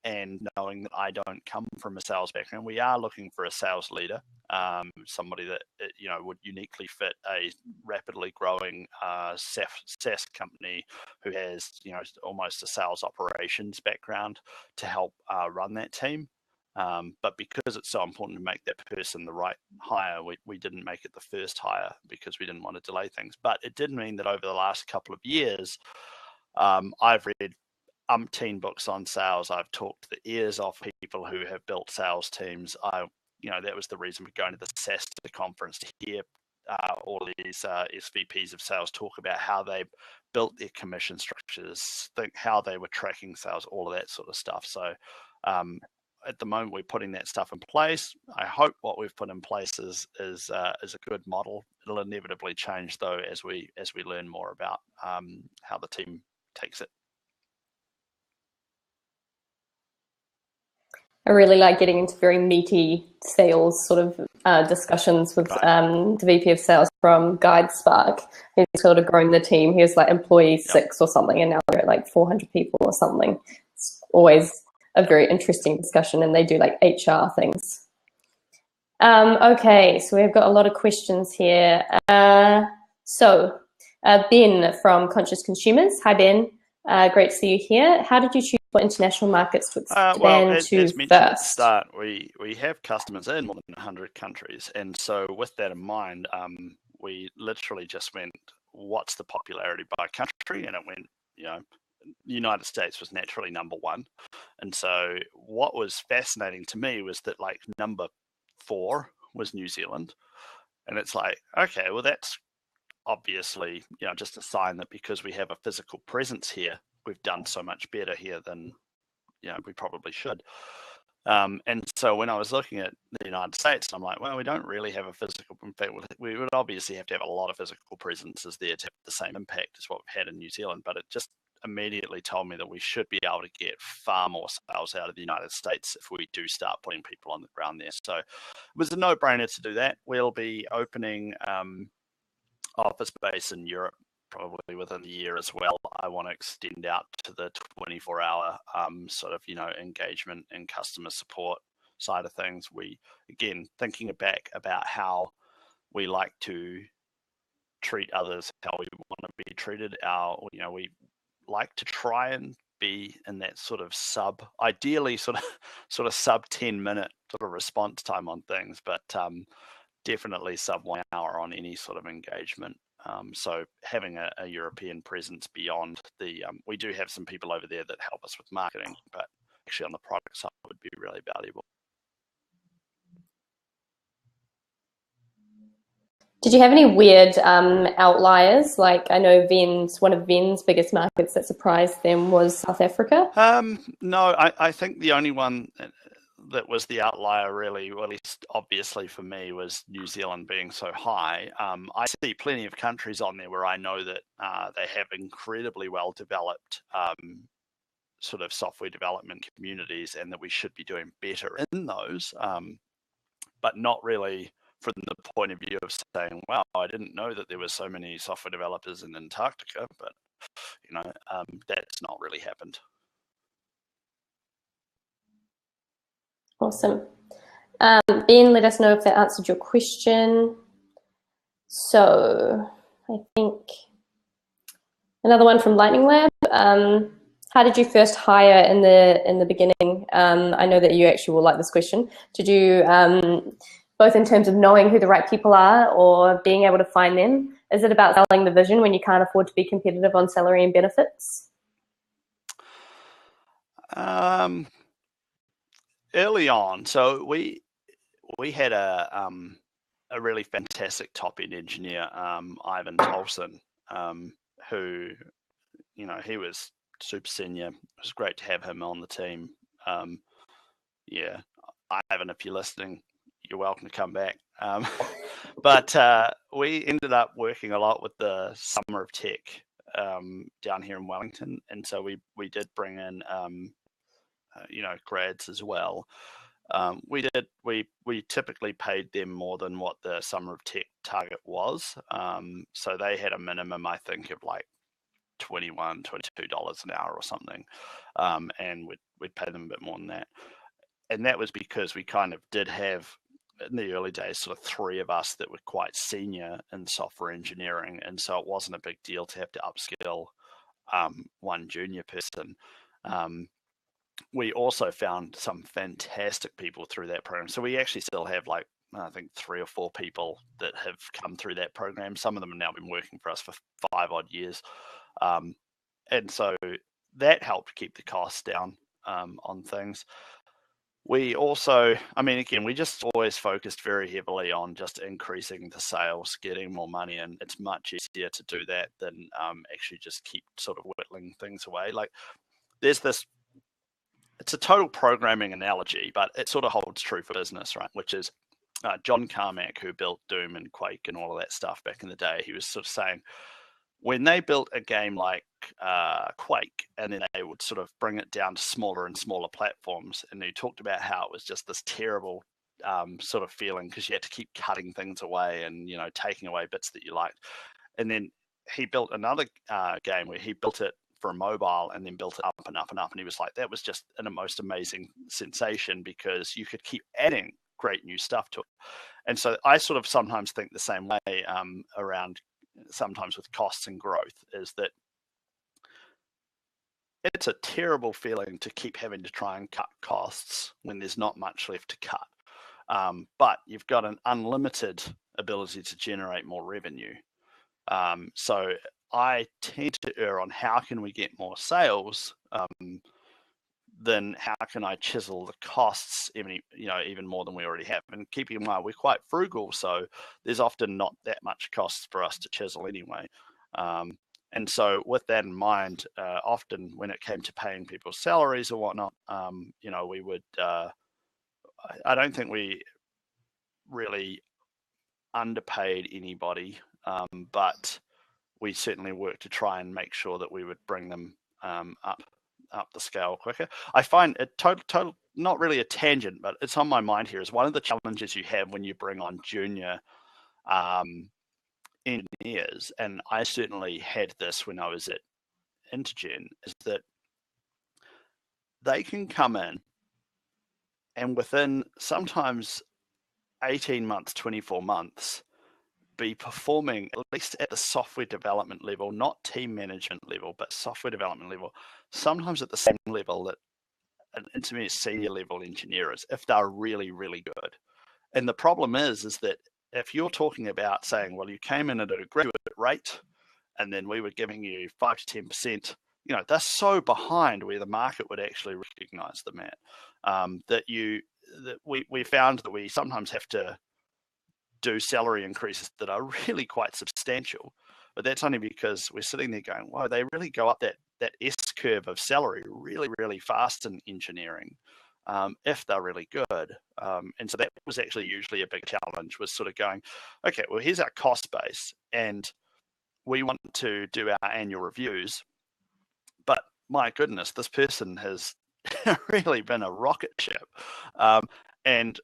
and knowing that I don't come from a sales background, we are looking for a sales leader, somebody that, you know, would uniquely fit a rapidly growing SaaS company who has, you know, almost a sales operations background to help run that team. But because it's so important to make that person the right hire, we didn't make it the first hire because we didn't want to delay things. But it did mean that over the last couple of years, I've read umpteen books on sales. I've talked the ears off people who have built sales teams. You know, that was the reason for going to the SaaS conference, to hear all these SVPs of sales talk about how they built their commission structures, how they were tracking sales, all of that sort of stuff. So at the moment, we're putting that stuff in place. I hope what we've put in place is a good model. It'll inevitably change, though, as we learn more about how the team takes it. I really like getting into very meaty sales sort of discussions with the VP of sales from Guide Spark, who's sort of grown the team. He was like employee 6 or something, and now they're at like 400 people or something. It's always a very interesting discussion, and they do like HR things. Okay, so we've got a lot of questions here. So Ben from Conscious Consumers. Hi, Ben. Great to see you here. How did you choose for international markets to expand as to mentioned first? At the start, we have customers in more than 100 countries, and so with that in mind, we literally just went, what's the popularity by country? And it went, you know, the United States was naturally number 1. And so what was fascinating to me was that like number 4 was New Zealand. And it's like, okay, well, that's obviously, you know, just a sign that because we have a physical presence here, we've done so much better here than, you know, we probably should. And so when I was looking at the United States, I'm like, well, we don't really have a physical, in fact, we would obviously have to have a lot of physical presences there to have the same impact as what we've had in New Zealand, but it just immediately told me that we should be able to get far more sales out of the United States if we do start putting people on the ground there. So it was a no-brainer to do that. We'll be opening office space in Europe probably within the year as well. I want to extend out to the 24-hour sort of, you know, engagement and customer support side of things. We, again, thinking back about how we like to treat others, how we want to be treated. We like to try and be in that sort of ideally sort of sub 10-minute sort of response time on things, but definitely sub 1 hour on any sort of engagement. So having a European presence beyond we do have some people over there that help us with marketing, but actually on the product side would be really valuable. Did you have any weird outliers? Like, I know one of Ven's biggest markets that surprised them was South Africa. No, I think the only one that was the outlier really, well, at least obviously for me, was New Zealand being so high. I see plenty of countries on there where I know that they have incredibly well developed sort of software development communities, and that we should be doing better in those, but not really from the point of view of saying, wow, I didn't know that there were so many software developers in Antarctica, but you know, that's not really happened. Awesome. Ben, let us know if that answered your question. So I think another one from Lightning Lab. How did you first hire in the beginning? I know that you actually will like this question. Did you both in terms of knowing who the right people are or being able to find them? Is it about selling the vision when you can't afford to be competitive on salary and benefits? Early on, so we had a really fantastic top-end engineer, Ivan Tolson, who, he was super senior. It was great to have him on the team. Yeah, Ivan, if you're listening, you're welcome to come back. But we ended up working a lot with the Summer of Tech down here in Wellington, and so we did bring in grads as well. We typically paid them more than what the Summer of Tech target was. So they had a minimum, I think, of like $21, $22 an hour or something, and we'd pay them a bit more than that. And that was because we kind of did have, in the early days, sort of three of us that were quite senior in software engineering, and so it wasn't a big deal to have to upskill one junior person. We also found some fantastic people through that program. So we actually still have like, I think 3 or 4 people that have come through that program. Some of them have now been working for us for 5 odd years. And so that helped keep the costs down on things. We also, again, we just always focused very heavily on just increasing the sales, getting more money in. It's much easier to do that than actually just keep sort of whittling things away. Like there's this, it's a total programming analogy, but it sort of holds true for business, right? Which is John Carmack, who built Doom and Quake and all of that stuff back in the day. He was sort of saying, when they built a game like Quake, and then they would sort of bring it down to smaller and smaller platforms, and he talked about how it was just this terrible sort of feeling because you had to keep cutting things away and taking away bits that you liked. And then he built another game where he built it for a mobile and then built it up and up and up, and he was like, that was just a most amazing sensation because you could keep adding great new stuff to it. And so I sort of sometimes think the same way around sometimes with costs and growth, is that it's a terrible feeling to keep having to try and cut costs when there's not much left to cut. But you've got an unlimited ability to generate more revenue. So I tend to err on how can we get more sales than how can I chisel the costs even more than we already have. And keeping in mind, we're quite frugal, so there's often not that much costs for us to chisel anyway. And so with that in mind, often when it came to paying people's salaries or whatnot, we would, I don't think we really underpaid anybody, but we certainly worked to try and make sure that we would bring them up the scale quicker. I find it total not really a tangent, but it's on my mind here, is one of the challenges you have when you bring on junior engineers, and I certainly had this when I was at Intergen, is that they can come in and within sometimes 18 months, 24 months, be performing, at least at the software development level, not team management level, but software development level, sometimes at the same level that an intermediate senior level engineer is, if they're really, really good. And the problem is that if you're talking about saying, well, you came in at a graduate rate, and then we were giving you 5 to 10%, they're so behind where the market would actually recognize them at, that we found that we sometimes have to do salary increases that are really quite substantial, but that's only because we're sitting there going, wow, they really go up that S curve of salary really, really fast in engineering, if they're really good. And so that was actually usually a big challenge, was sort of going, okay, well, here's our cost base, and we want to do our annual reviews, but my goodness, this person has really been a rocket ship. And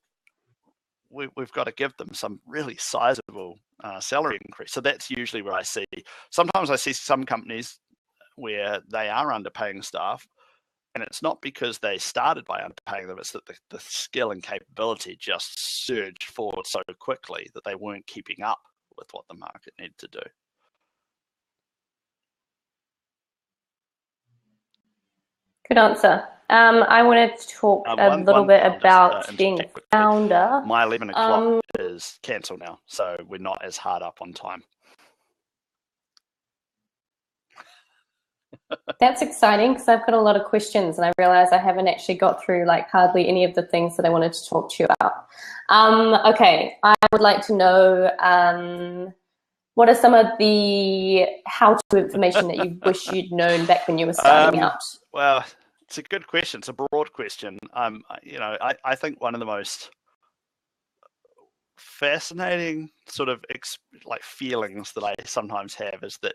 we've got to give them some really sizable salary increase. So that's usually where I see, sometimes I see some companies where they are underpaying staff, and it's not because they started by underpaying them, it's that the skill and capability just surged forward so quickly that they weren't keeping up with what the market needed to do. Good answer. I wanted to talk a little bit about being founder. My 11 o'clock is cancelled now, so we're not as hard up on time. That's exciting because I've got a lot of questions and I realize I haven't actually got through like hardly any of the things that I wanted to talk to you about. Okay, I would like to know what are some of the how-to information that you wish you'd known back when you were starting out? Well, it's a good question. It's a broad question. I think one of the most fascinating sort of like feelings that I sometimes have is that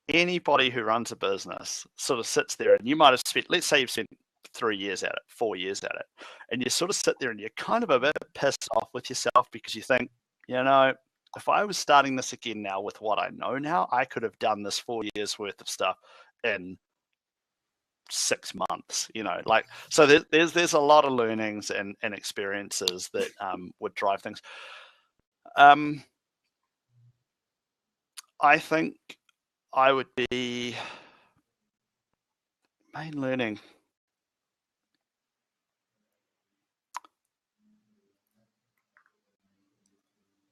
anybody who runs a business sort of sits there, and you might have spent, let's say you've spent 3 years at it, 4 years at it, and you sort of sit there and you're kind of a bit pissed off with yourself because you think, if I was starting this again now with what I know now, I could have done this 4 years worth of stuff in 6 months, so there's a lot of learnings and experiences that would drive things. I think I would be main learning.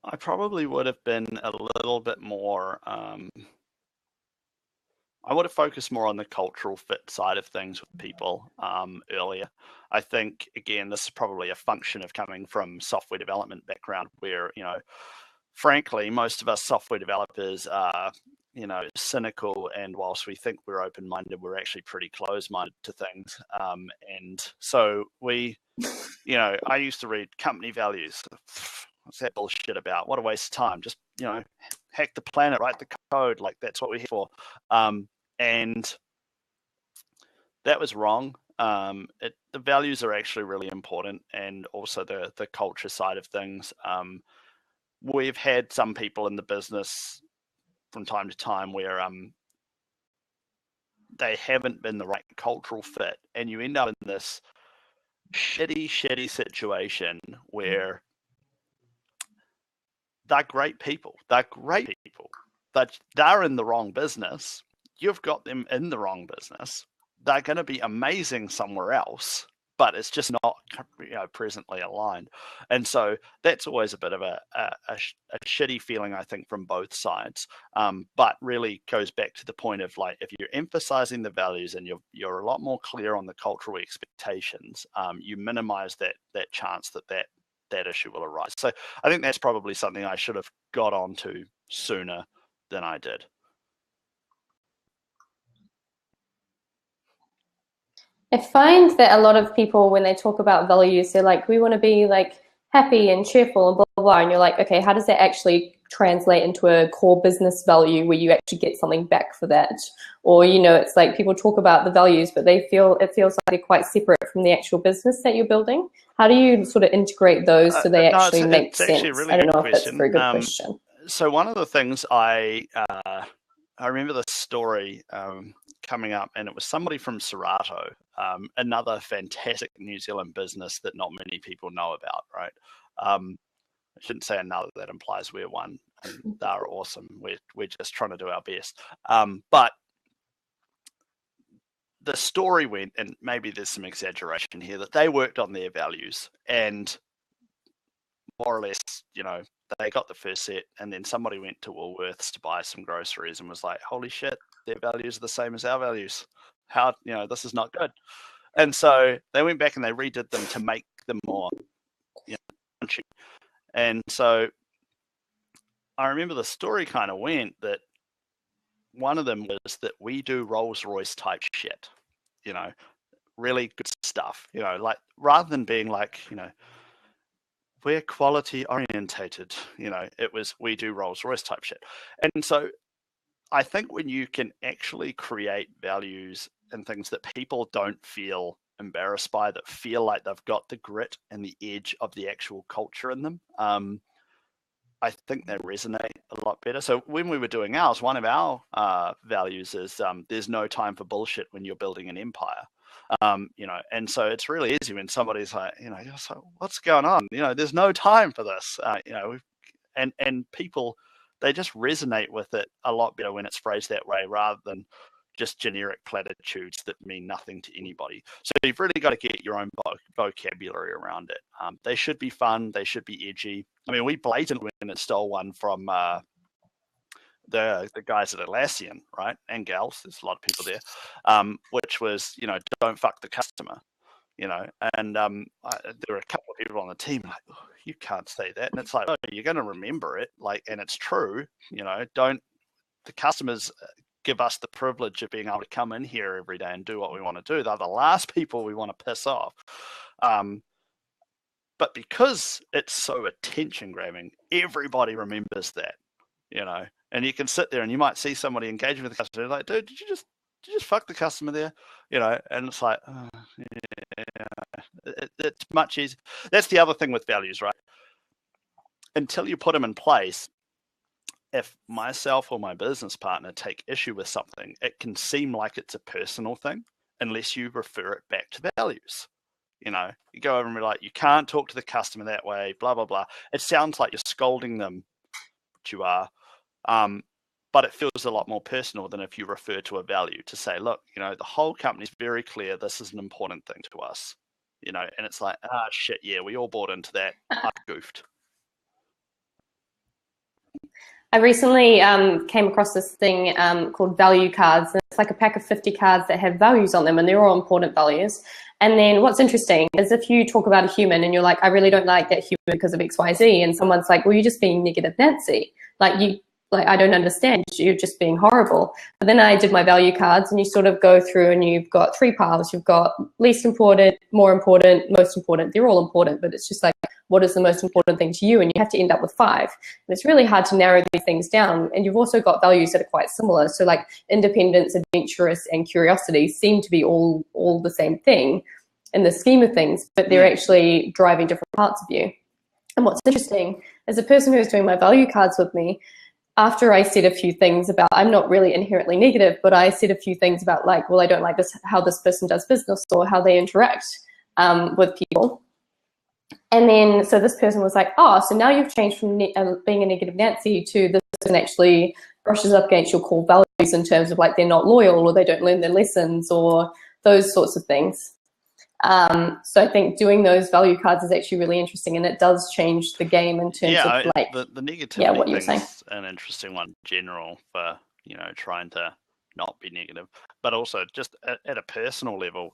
I probably would have been a little bit more, I would have focused more on the cultural fit side of things with people earlier. I think, again, this is probably a function of coming from software development background where, frankly, most of us software developers are, cynical, and whilst we think we're open-minded, we're actually pretty closed-minded to things. And so I used to read company values. What's that bullshit about? What a waste of time. Just, hack the planet, write the code. Like, that's what we're here for. And that was wrong. The values are actually really important, and also the culture side of things. We've had some people in the business from time to time where they haven't been the right cultural fit, and you end up in this shitty situation where they're great people. They're in the wrong business. You've got them in the wrong business. They're going to be amazing somewhere else, but it's just not presently aligned. And so that's always a bit of a shitty feeling, I think, from both sides. But really goes back to the point of, like, if you're emphasizing the values and you're a lot more clear on the cultural expectations, you minimize that chance that issue will arise. So I think that's probably something I should have got onto sooner than I did. I find that a lot of people, when they talk about values, they're like, we want to be like happy and cheerful and blah, blah, blah. And you're like, okay, how does that actually translate into a core business value where you actually get something back for that? Or, it's like people talk about the values, but it feels like they're quite separate from the actual business that you're building. How do you sort of integrate those so they actually make sense? Really, I don't know if that's a very good question. So one of the things I remember the story coming up, and it was somebody from Serato, another fantastic New Zealand business that not many people know about, right? I shouldn't say another, that implies we're one, and they're awesome. We're just trying to do our best. But the story went, and maybe there's some exaggeration here, that they worked on their values, and more or less, they got the first set, and then somebody went to Woolworths to buy some groceries and was like, holy shit, their values are the same as our values. How, this is not good. And so they went back and they redid them to make them more punchy. And so I remember the story kind of went that one of them was that we do Rolls-Royce type shit, really good stuff, like, rather than being like, we're quality orientated, it was, we do Rolls-Royce type shit. And so I think when you can actually create values and things that people don't feel embarrassed by, that feel like they've got the grit and the edge of the actual culture in them, I think they resonate a lot better. So when we were doing ours, one of our values is there's no time for bullshit when you're building an empire. And so it's really easy when somebody's like, so what's going on? There's no time for this. And people, they just resonate with it a lot better when it's phrased that way, rather than, just generic platitudes that mean nothing to anybody. So you've really got to get your own vocabulary around it. They should be fun. They should be edgy. I mean, we blatantly stole one from the guys at Atlassian, right? And gals, there's a lot of people there, which was, don't fuck the customer, and there were a couple of people on the team like, oh, you can't say that. And it's like, oh, you're going to remember it. Like, and it's true, don't, the customers give us the privilege of being able to come in here every day and do what we want to do. They're the last people we want to piss off. But because it's so attention grabbing, everybody remembers that, and you can sit there and you might see somebody engaging with the customer like, dude, did you just fuck the customer there? And it's like, oh, yeah. It's much easier. That's the other thing with values, right? Until you put them in place, if myself or my business partner take issue with something, it can seem like it's a personal thing unless you refer it back to values. You go over and be like, you can't talk to the customer that way, blah, blah, blah. It sounds like you're scolding them, which you are. But it feels a lot more personal than if you refer to a value to say, look, the whole company's very clear this is an important thing to us, and it's like, shit, yeah, we all bought into that. I goofed. I recently came across this thing called value cards. And it's like a pack of 50 cards that have values on them, and they're all important values. And then what's interesting is if you talk about a human and you're like, I really don't like that human because of X, Y, Z, and someone's like, well, you're just being negative Nancy. I don't understand. You're just being horrible. But then I did my value cards, and you sort of go through and you've got 3 piles. You've got least important, more important, most important. They're all important, but it's just like, what is the most important thing to you? And you have to end up with 5. And it's really hard to narrow these things down. And you've also got values that are quite similar. So like independence, adventurous, and curiosity seem to be all the same thing in the scheme of things, but they're actually driving different parts of you. And what's interesting is the person who was doing my value cards with me, after I said a few things about, I'm not really inherently negative, but I said a few things about like, well, I don't like this, how this person does business or how they interact with people. And then, so this person was like, oh, so now you've changed from being a negative Nancy to this person actually brushes up against your core values in terms of like, they're not loyal or they don't learn their lessons or those sorts of things. So I think doing those value cards is actually really interesting, and it does change the game in terms of like the negativity what you were saying. Is an interesting one in general for trying to not be negative, but also just at a personal level,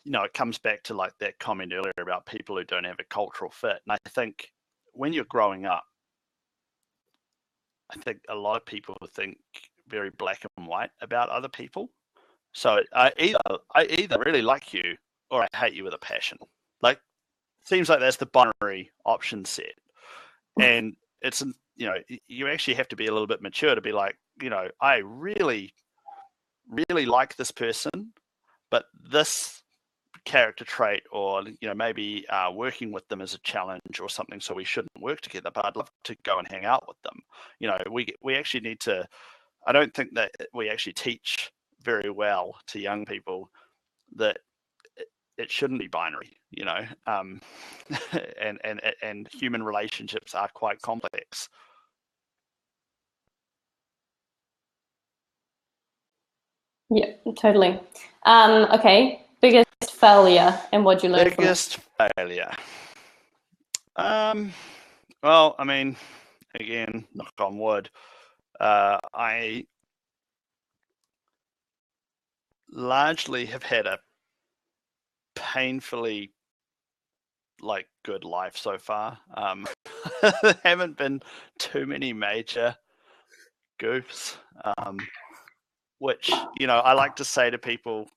it comes back to like that comment earlier about people who don't have a cultural fit. And I think when you're growing up, I think a lot of people think very black and white about other people. So I either really like you or I hate you with a passion. Like, seems like that's the binary option set. And it's, you actually have to be a little bit mature to be like, I really, really like this person, but this character trait or, maybe working with them is a challenge or something, so we shouldn't work together, but I'd love to go and hang out with them. We actually need to, I don't think that we actually teach very well to young people that it shouldn't be binary, and human relationships are quite complex. Yeah, totally. Okay, biggest failure and what'd you learn from it? Biggest failure. Well, I mean, again, knock on wood, I largely have had a painfully good life so far. There haven't been too many major goofs, which I like to say to people,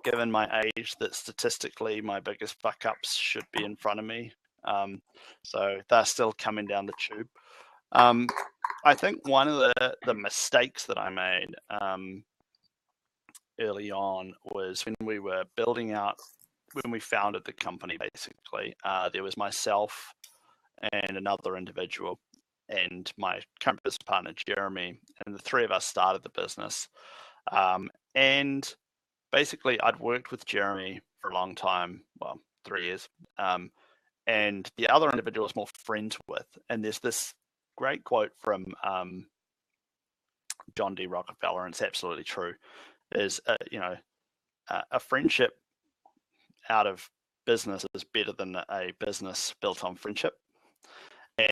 given my age, that statistically my biggest fuck ups should be in front of me. So they're still coming down the tube. I think one of the mistakes that I made early on was when we were building out, when we founded the company, basically, there was myself and another individual and my current business partner, Jeremy, and the 3 of us started the business. And basically, I'd worked with Jeremy for a long time, well, 3 years, and the other individual I was more friends with. And there's this great quote from John D. Rockefeller, and it's absolutely true, is a friendship out of business is better than a business built on friendship.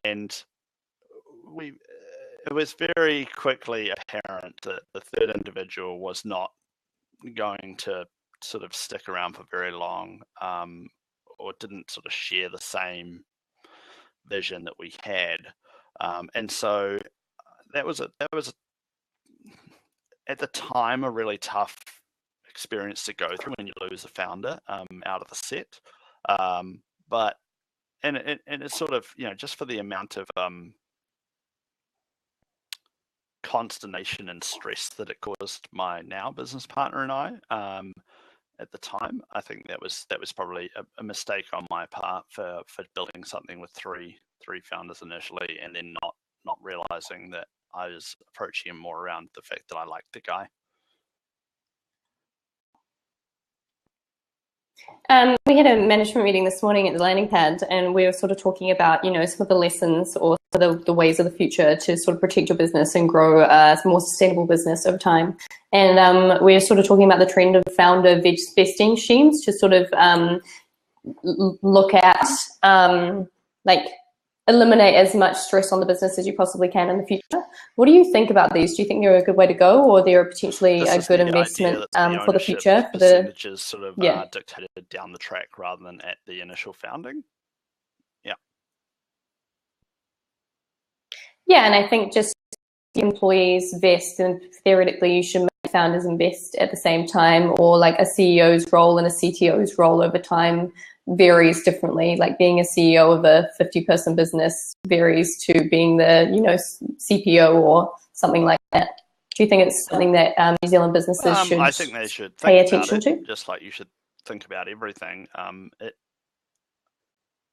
And it was very quickly apparent that the third individual was not going to sort of stick around for very long, or didn't sort of share the same vision that we had, and so that was at the time a really tough experience to go through when you lose a founder out of the set, but and it's sort of, just for the amount of consternation and stress that it caused my now business partner and I, at the time, I think that was probably a mistake on my part for building something with three founders initially, and then not realizing that I was approaching him more around the fact that I liked the guy. We had a management meeting this morning at the landing pad, and we were sort of talking about, some of the lessons or some of the ways of the future to sort of protect your business and grow a more sustainable business over time. And we were sort of talking about the trend of founder vesting schemes to sort of look at, eliminate as much stress on the business as you possibly can in the future. What do you think about these? Do you think they're a good way to go, or they're potentially a good investment for the future? For the percentages sort of dictated down the track rather than at the initial founding. Yeah, and I think just employees vest, and theoretically you should make founders invest at the same time, or like a CEO's role and a CTO's role over time varies differently. Like being a CEO of a 50-person business varies to being the CPO or something like that. Do you think it's something that New Zealand businesses should? I think they should pay attention to, just like you should think about everything.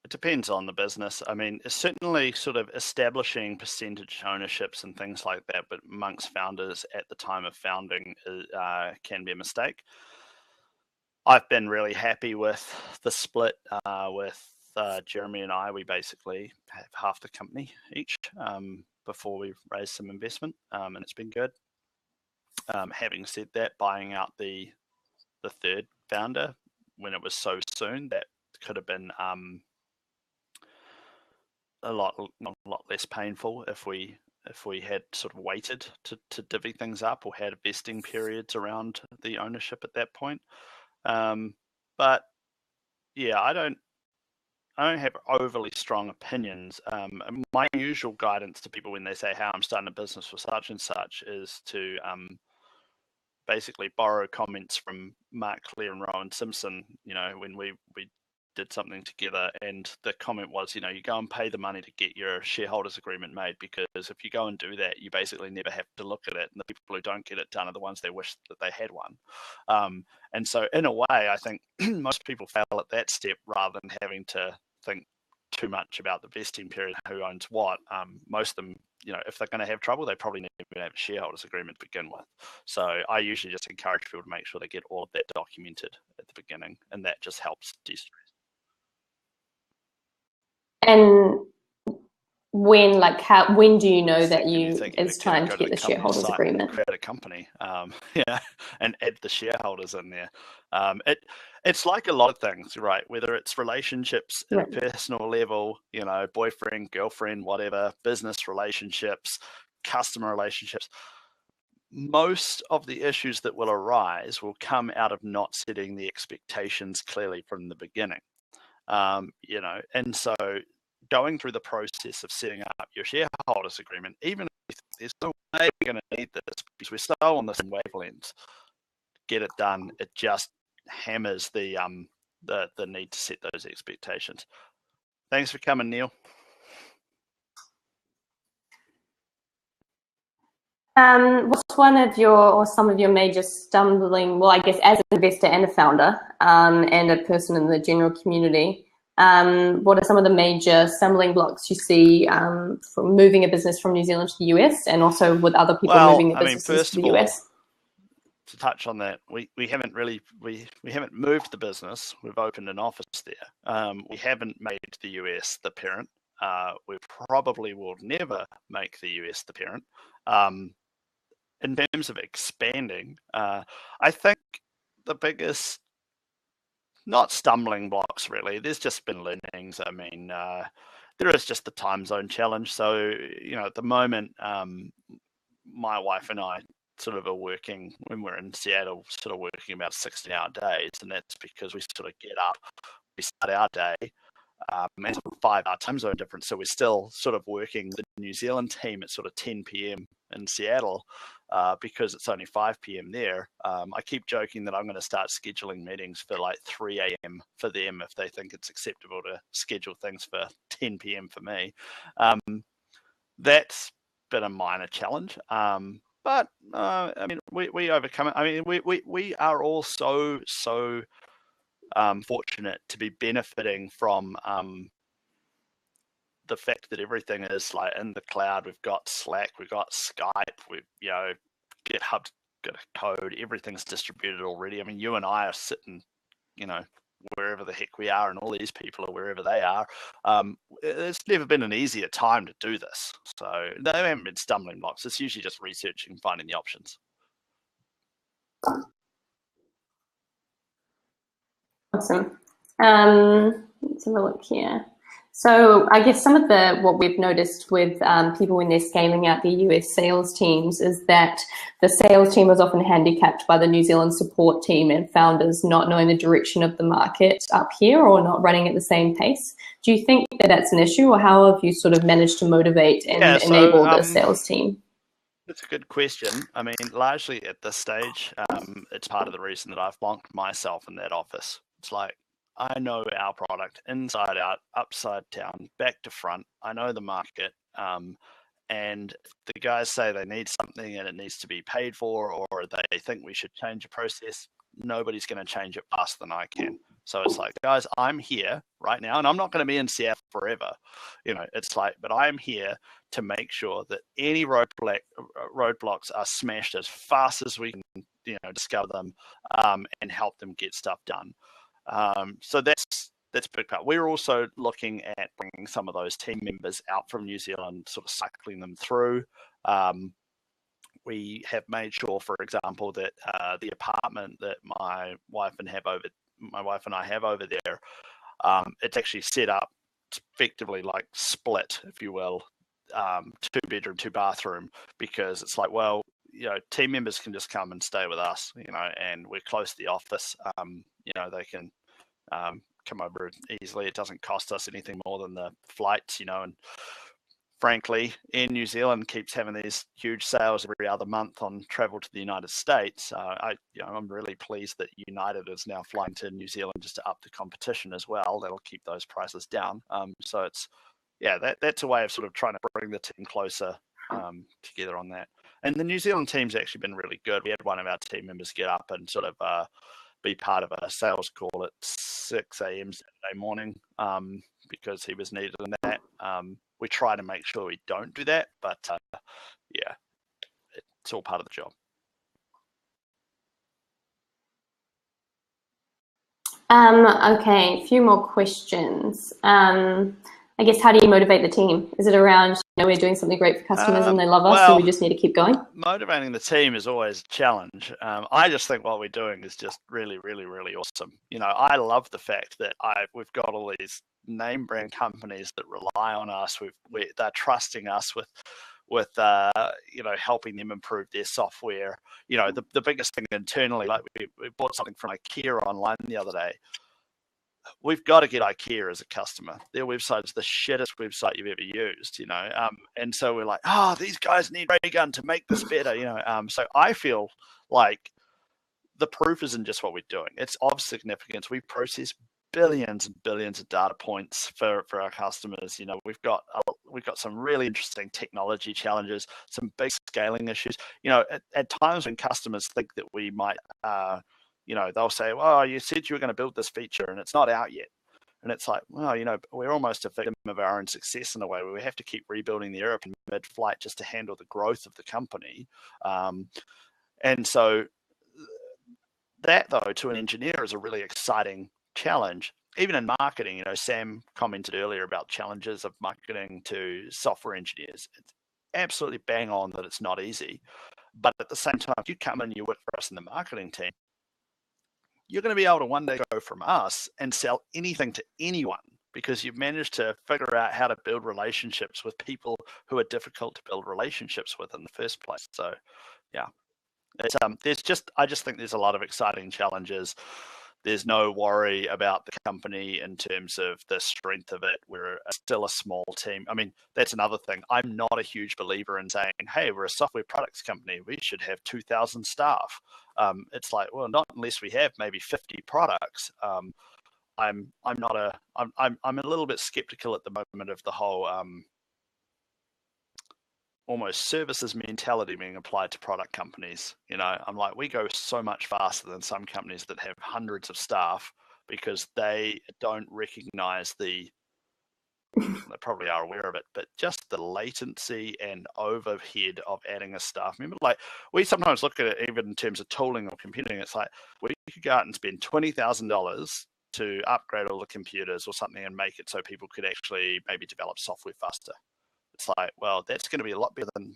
It depends on the business. I mean, it's certainly sort of establishing percentage ownerships and things like that, but amongst founders at the time of founding can be a mistake. I've been really happy with the split with Jeremy and I. We basically have half the company each before we raised some investment, and it's been good. Having said that, buying out the third founder when it was so soon, that could have been a lot less painful if we had sort of waited to divvy things up, or had vesting periods around the ownership at that point. But yeah, I don't have overly strong opinions. My usual guidance to people when they say how I'm starting a business for such and such is to basically borrow comments from Mark Clear and Rowan Simpson, when we did something together, and the comment was, you go and pay the money to get your shareholders agreement made, because if you go and do that, you basically never have to look at it, and the people who don't get it done are the ones they wish that they had one. And so in a way, I think most people fail at that step rather than having to think too much about the vesting period, who owns what. Most of them, if they're going to have trouble, they probably need to have a shareholders agreement to begin with. So I usually just encourage people to make sure they get all of that documented at the beginning, and that just helps de-stress. And when do you know that it's time to get the shareholders agreement? Create a company, and add the shareholders in there. It's like a lot of things, right? Whether it's relationships at a personal level, boyfriend, girlfriend, whatever, business relationships, customer relationships. Most of the issues that will arise will come out of not setting the expectations clearly from the beginning. And so going through the process of setting up your shareholders agreement, even if there's no way we're going to need this because we're still on the same wavelength, get it done. It just hammers the need to set those expectations. Thanks for coming, Neil. What's one of some of your major stumbling, well, I guess as an investor and a founder, and a person in the general community, what are some of the major stumbling blocks you see from moving a business from New Zealand to the US, and also with other people moving their businesses to the US? To touch on that, we haven't moved the business. We've opened an office there. We haven't made the US the parent. We probably will never make the US the parent. in terms of expanding, I think the biggest, not stumbling blocks really, there's just been learnings. I mean, there is just the time zone challenge. So, at the moment, my wife and I sort of are working, when we're in Seattle, sort of working about 16-hour days, and that's because we sort of get up, we start our day, and 5-hour time zone difference. So we're still sort of working the New Zealand team at sort of 10 p.m. in Seattle, because it's only 5 p.m. there. I keep joking that I'm going to start scheduling meetings for like 3 a.m. for them if they think it's acceptable to schedule things for 10 p.m. for me. That's been a minor challenge. But I mean, we overcome it. I mean, we are all so fortunate to be benefiting from the fact that everything is like in the cloud. We've got Slack, we've got Skype, we've GitHub's got a code, everything's distributed already. I mean, you and I are sitting, wherever the heck we are, and all these people are wherever they are. It's never been an easier time to do this. So they haven't been stumbling blocks. It's usually just researching, finding the options. Awesome. Let's have a look here. So I guess some of what we've noticed with people when they're scaling out the US sales teams is that the sales team is often handicapped by the New Zealand support team and founders not knowing the direction of the market up here or not running at the same pace. Do you think that that's an issue, or how have you sort of managed to motivate and enable the sales team? That's a good question. I mean, largely at this stage, it's part of the reason that I've locked myself in that office. It's like, I know our product inside out, upside down, back to front. I know the market. And if the guys say they need something and it needs to be paid for, or they think we should change a process, nobody's going to change it faster than I can. So it's like, guys, I'm here right now, and I'm not going to be in Seattle forever. It's like, but I'm here to make sure that any roadblocks are smashed as fast as we can, discover them, and help them get stuff done. So that's a big part. We're also looking at bringing some of those team members out from New Zealand, sort of cycling them through. We have made sure, for example, that the apartment that my wife and I have over there, it's actually set up effectively like split, if you will, 2-bedroom, 2-bathroom, because it's like, well, team members can just come and stay with us, and we're close to the office. They can come over easily. It doesn't cost us anything more than the flights, and frankly, Air New Zealand keeps having these huge sales every other month on travel to the United States. I'm really pleased that United is now flying to New Zealand just to up the competition as well. That'll keep those prices down. So that's a way of sort of trying to bring the team closer together on that. And the New Zealand team's actually been really good. We had one of our team members get up and sort of be part of a sales call at 6 a.m. Saturday morning, because he was needed in that. We try to make sure we don't do that, but it's all part of the job. Okay, a few more questions. I guess, how do you motivate the team? Is it around, we're doing something great for customers and they love us, so we just need to keep going? Motivating the team is always a challenge. I just think what we're doing is just really, really, really awesome. I love the fact that we've got all these name brand companies that rely on us. They're trusting us with helping them improve their software. The biggest thing internally, like we bought something from IKEA online the other day. We've got to get IKEA as a customer. Their website's the shittest website you've ever used, and so we're like, these guys need Raygun to make this better, So I feel like the proof isn't just what we're doing. It's of significance. We process billions and billions of data points for our customers. We've got some really interesting technology challenges, some big scaling issues. At times when customers think that we might, they'll say, well, you said you were going to build this feature and it's not out yet. And it's like, well, we're almost a victim of our own success in a way where we have to keep rebuilding the airplane mid-flight just to handle the growth of the company. And so that, though, to an engineer is a really exciting challenge. Even in marketing, Sam commented earlier about challenges of marketing to software engineers. It's absolutely bang on that it's not easy. But at the same time, if you come in, you work for us in the marketing team, you're going to be able to one day go from us and sell anything to anyone because you've managed to figure out how to build relationships with people who are difficult to build relationships with in the first place. So, yeah, it's I just think there's a lot of exciting challenges. There's no worry about the company in terms of the strength of it. We're still a small team. I mean, that's another thing. I'm not a huge believer in saying, hey, we're a software products company, we should have 2,000 staff. It's like, well, not unless we have maybe 50 products. I'm a little bit skeptical at the moment of the whole almost services mentality being applied to product companies. You know, I'm like, we go so much faster than some companies that have hundreds of staff because they don't recognize they probably are aware of it, but just the latency and overhead of adding a staff member. Like, we sometimes look at it even in terms of tooling or computing. It's like, we could go out and spend $20,000 to upgrade all the computers or something and make it so people could actually maybe develop software faster. It's like, well, that's going to be a lot better than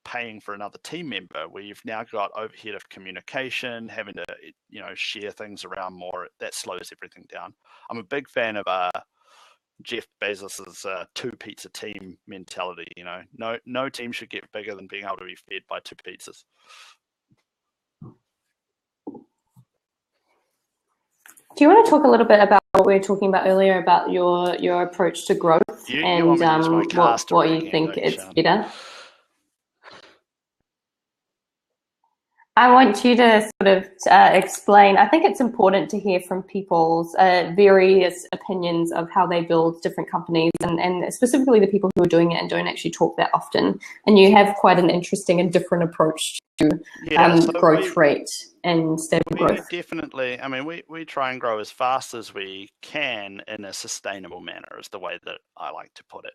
paying for another team member where you've now got overhead of communication, having to, you know, share things around more. That slows everything down. I'm a big fan of Jeff Bezos's two pizza team mentality. You know, no team should get bigger than being able to be fed by two pizzas. Do you want to talk a little bit about what we were talking about earlier about your approach to growth and what you think it's better? I want you to sort of explain. I think it's important to hear from people's various opinions of how they build different companies, and specifically the people who are doing it and don't actually talk that often. And you have quite an interesting and different approach to growth rate and stable growth. Definitely. I mean, we try and grow as fast as we can in a sustainable manner, is the way that I like to put it.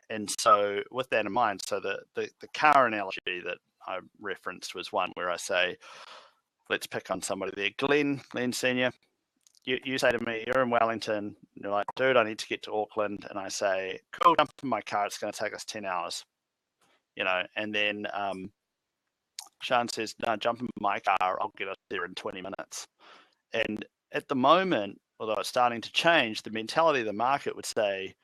And so with that in mind, so the car analogy that I referenced was one where I say, let's pick on somebody there. Glenn Senior, you say to me, you're in Wellington, and you're like, dude, I need to get to Auckland. And I say, cool, jump in my car, it's going to take us 10 hours. You know, and then Sean says, no, jump in my car, I'll get us there in 20 minutes. And at the moment, although it's starting to change, the mentality of the market would say,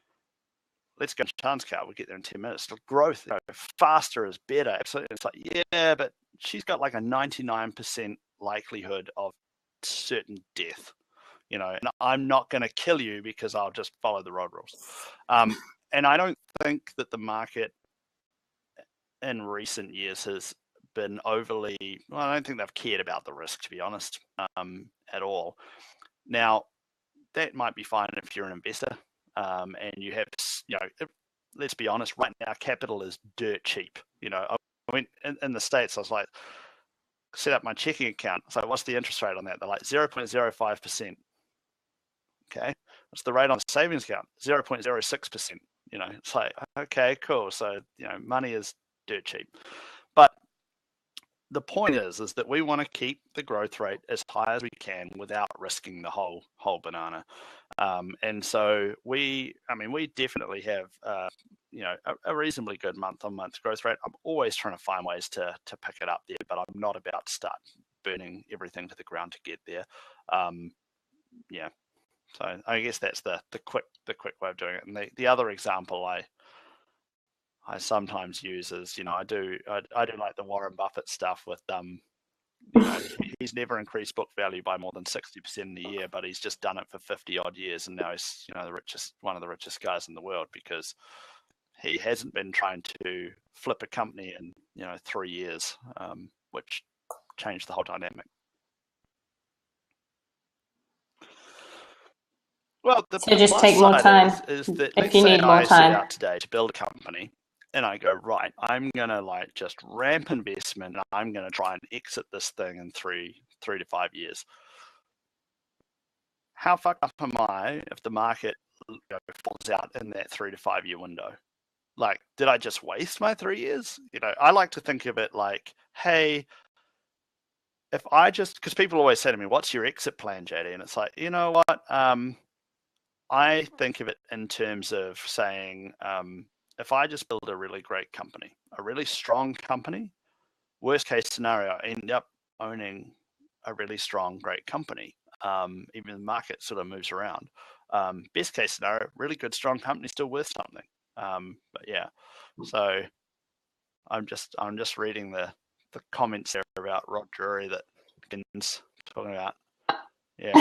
let's go to Sean's car, we'll get there in 10 minutes. Growth, you know, faster is better. Absolutely. It's like, yeah, but she's got like a 99% likelihood of certain death, you know, and I'm not going to kill you because I'll just follow the road rules. And I don't think that the market in recent years has been overly, well, I don't think they've cared about the risk, to be honest, at all. Now, that might be fine if you're an investor. And you have, you know, let's be honest, right now capital is dirt cheap. You know, I mean, in the States, I was like, set up my checking account. So what's the interest rate on that? They're like 0.05%. Okay. What's the rate on the savings account? 0.06%. You know, it's like, okay, cool. So, you know, money is dirt cheap. But the point is that we want to keep the growth rate as high as we can without risking the whole banana. And so we definitely have, you know, a reasonably good month-on-month growth rate. I'm always trying to find ways to pick it up there, but I'm not about to start burning everything to the ground to get there. Yeah. So I guess that's the quick way of doing it. And the other example I sometimes use is, you know, I do like the Warren Buffett stuff with you know, he's never increased book value by more than 60% in a year, but he's just done it for 50 odd years, and now he's, you know, one of the richest guys in the world because he hasn't been trying to flip a company in, you know, 3 years, which changed the whole dynamic. Well, so just take more time is that if you need more time. Set out today to build a company, and I go, right, I'm gonna like just ramp investment. I'm gonna try and exit this thing in three to 5 years. How fucked up am I if the market, you know, falls out in that 3 to 5 year window? Like, did I just waste my 3 years? You know, I like to think of it like, hey, if I just, because people always say to me, what's your exit plan, JD? And it's like, you know what? I think of it in terms of saying, if I just build a really great company, a really strong company, Worst case scenario, I end up owning a really strong, great company. Even the market sort of moves around. Best case scenario, really good, strong company, still worth something. But yeah, so I'm just reading the comments there about Rod Drury that Ginn's talking about. Yeah.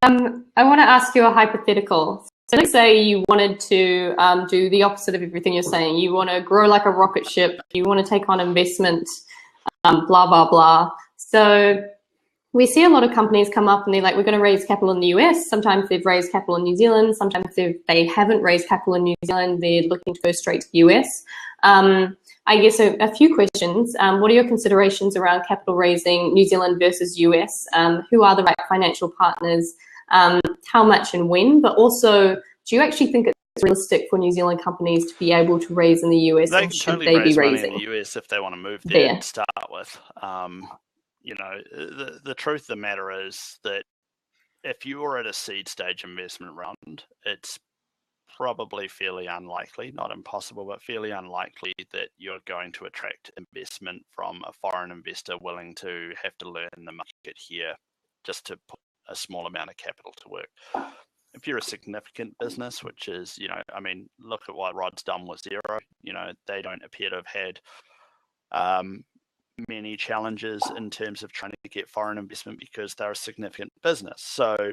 I want to ask you a hypothetical. So let's say you wanted to do the opposite of everything you're saying. You want to grow like a rocket ship. You want to take on investment, blah, blah, blah. So we see a lot of companies come up and they're like, we're going to raise capital in the US. Sometimes they've raised capital in New Zealand. Sometimes they haven't raised capital in New Zealand. They're looking to go straight to the US. I guess a few questions. What are your considerations around capital raising New Zealand versus US? Who are the right financial partners? How much and when? But also, do you actually think it's realistic for New Zealand companies to be able to raise in the US? They or can should totally they raise be money raising in the US if they want to move there to start with. You know, the truth of the matter is that if you are at a seed stage investment round, it's probably fairly unlikely, not impossible, but fairly unlikely that you're going to attract investment from a foreign investor willing to have to learn the market here just to put a small amount of capital to work. If you're a significant business, which is, you know, I mean, look at what Rod's done with Xero. You know, they don't appear to have had many challenges in terms of trying to get foreign investment because they're a significant business. So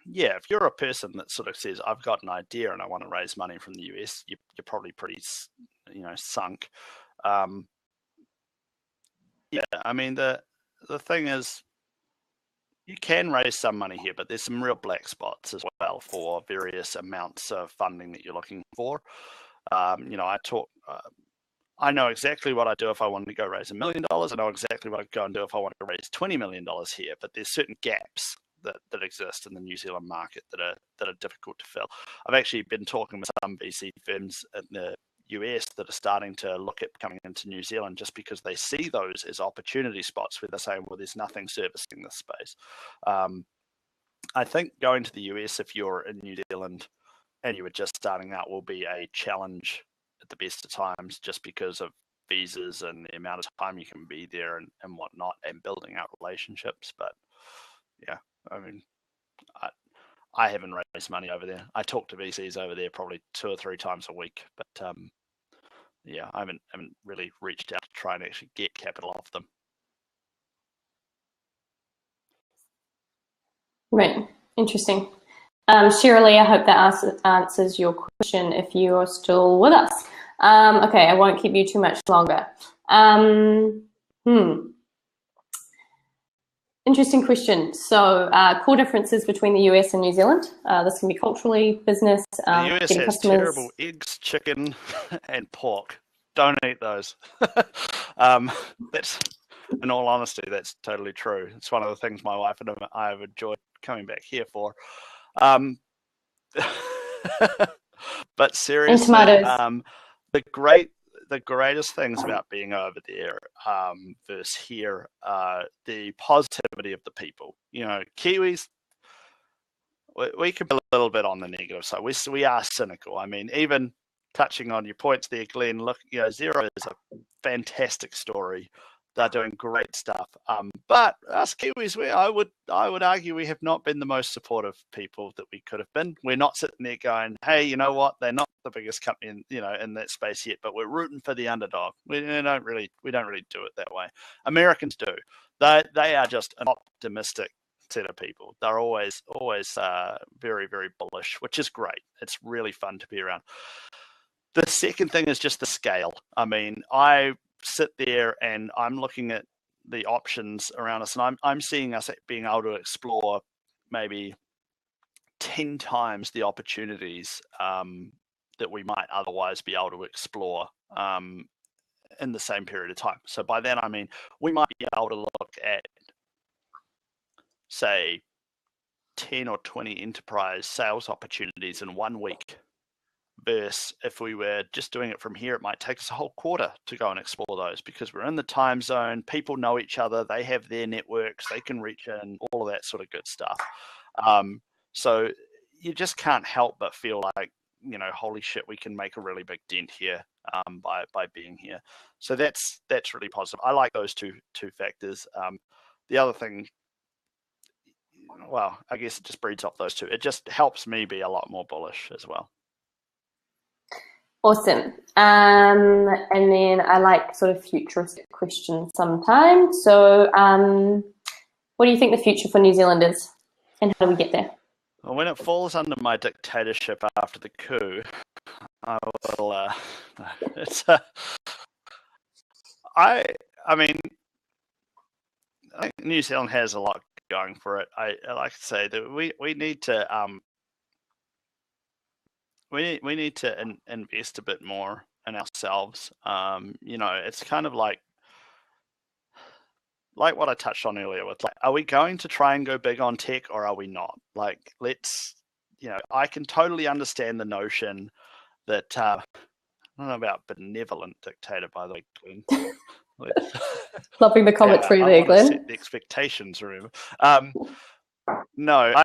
yeah, if you're a person that sort of says, I've got an idea and I want to raise money from the US, you're probably pretty, you know, sunk. Yeah, I mean, the thing is, you can raise some money here, but there's some real black spots as well for various amounts of funding that you're looking for. You know, I know exactly what I do if I wanted to go raise $1 million. I know exactly what I'd go and do if I wanted to raise $20 million here, but there's certain gaps that exist in the New Zealand market that are difficult to fill. I've actually been talking with some VC firms in the US that are starting to look at coming into New Zealand just because they see those as opportunity spots where they're saying, well, there's nothing servicing this space. I think going to the US if you're in New Zealand and you were just starting out will be a challenge at the best of times just because of visas and the amount of time you can be there and whatnot and building out relationships. But yeah, I mean, I haven't raised money over there. I talk to VCs over there probably 2 or 3 times a week, but yeah, I haven't really reached out to try and actually get capital off them. Right, interesting. Shirley, I hope that answers your question if you're still with us. Okay, I won't keep you too much longer. Interesting question. So, core differences between the US and New Zealand. This can be culturally, business, the US has customers. terrible eggs, chicken, and pork. Don't eat those. That's, in all honesty, that's totally true. It's one of the things my wife and I have enjoyed coming back here for. But seriously, the greatest things about being over there versus here are the positivity of the people. You know, Kiwis, we can be a little bit on the negative side. We are cynical. I mean, even touching on your points there, Glenn, look, you know, Xero is a fantastic story. They're doing great stuff. But us Kiwis, I would argue we have not been the most supportive people that we could have been. We're not sitting there going, hey, you know what? They're not the biggest company in that space yet, but we're rooting for the underdog. We don't really do it that way. Americans do. They are just an optimistic set of people. They're always very, very bullish, which is great. It's really fun to be around. The second thing is just the scale. I mean, I sit there and I'm looking at the options around us, and I'm seeing us being able to explore maybe 10 times the opportunities that we might otherwise be able to explore in the same period of time. So by that I mean we might be able to look at, say, 10 or 20 enterprise sales opportunities in 1 week. Versus if we were just doing it from here, it might take us a whole quarter to go and explore those because we're in the time zone, people know each other, they have their networks, they can reach in, all of that sort of good stuff. So you just can't help but feel like holy shit, we can make a really big dent here by being here. So that's really positive. I like those two factors. The other thing, well, I guess it just breeds off those two. It just helps me be a lot more bullish as well. Awesome. And then I like sort of futuristic questions sometimes. So what do you think the future for New Zealand is, and how do we get there? Well, when it falls under my dictatorship after the coup, I will. I mean, I think New Zealand has a lot going for it. I like to say that we need to we need to invest a bit more in ourselves. It's kind of like what I touched on earlier with, like, are we going to try and go big on tech or are we not? Like, I can totally understand the notion that I don't know about benevolent dictator, by the way, Glenn. Loving the commentary there, Glenn. Set the expectations, remember. No,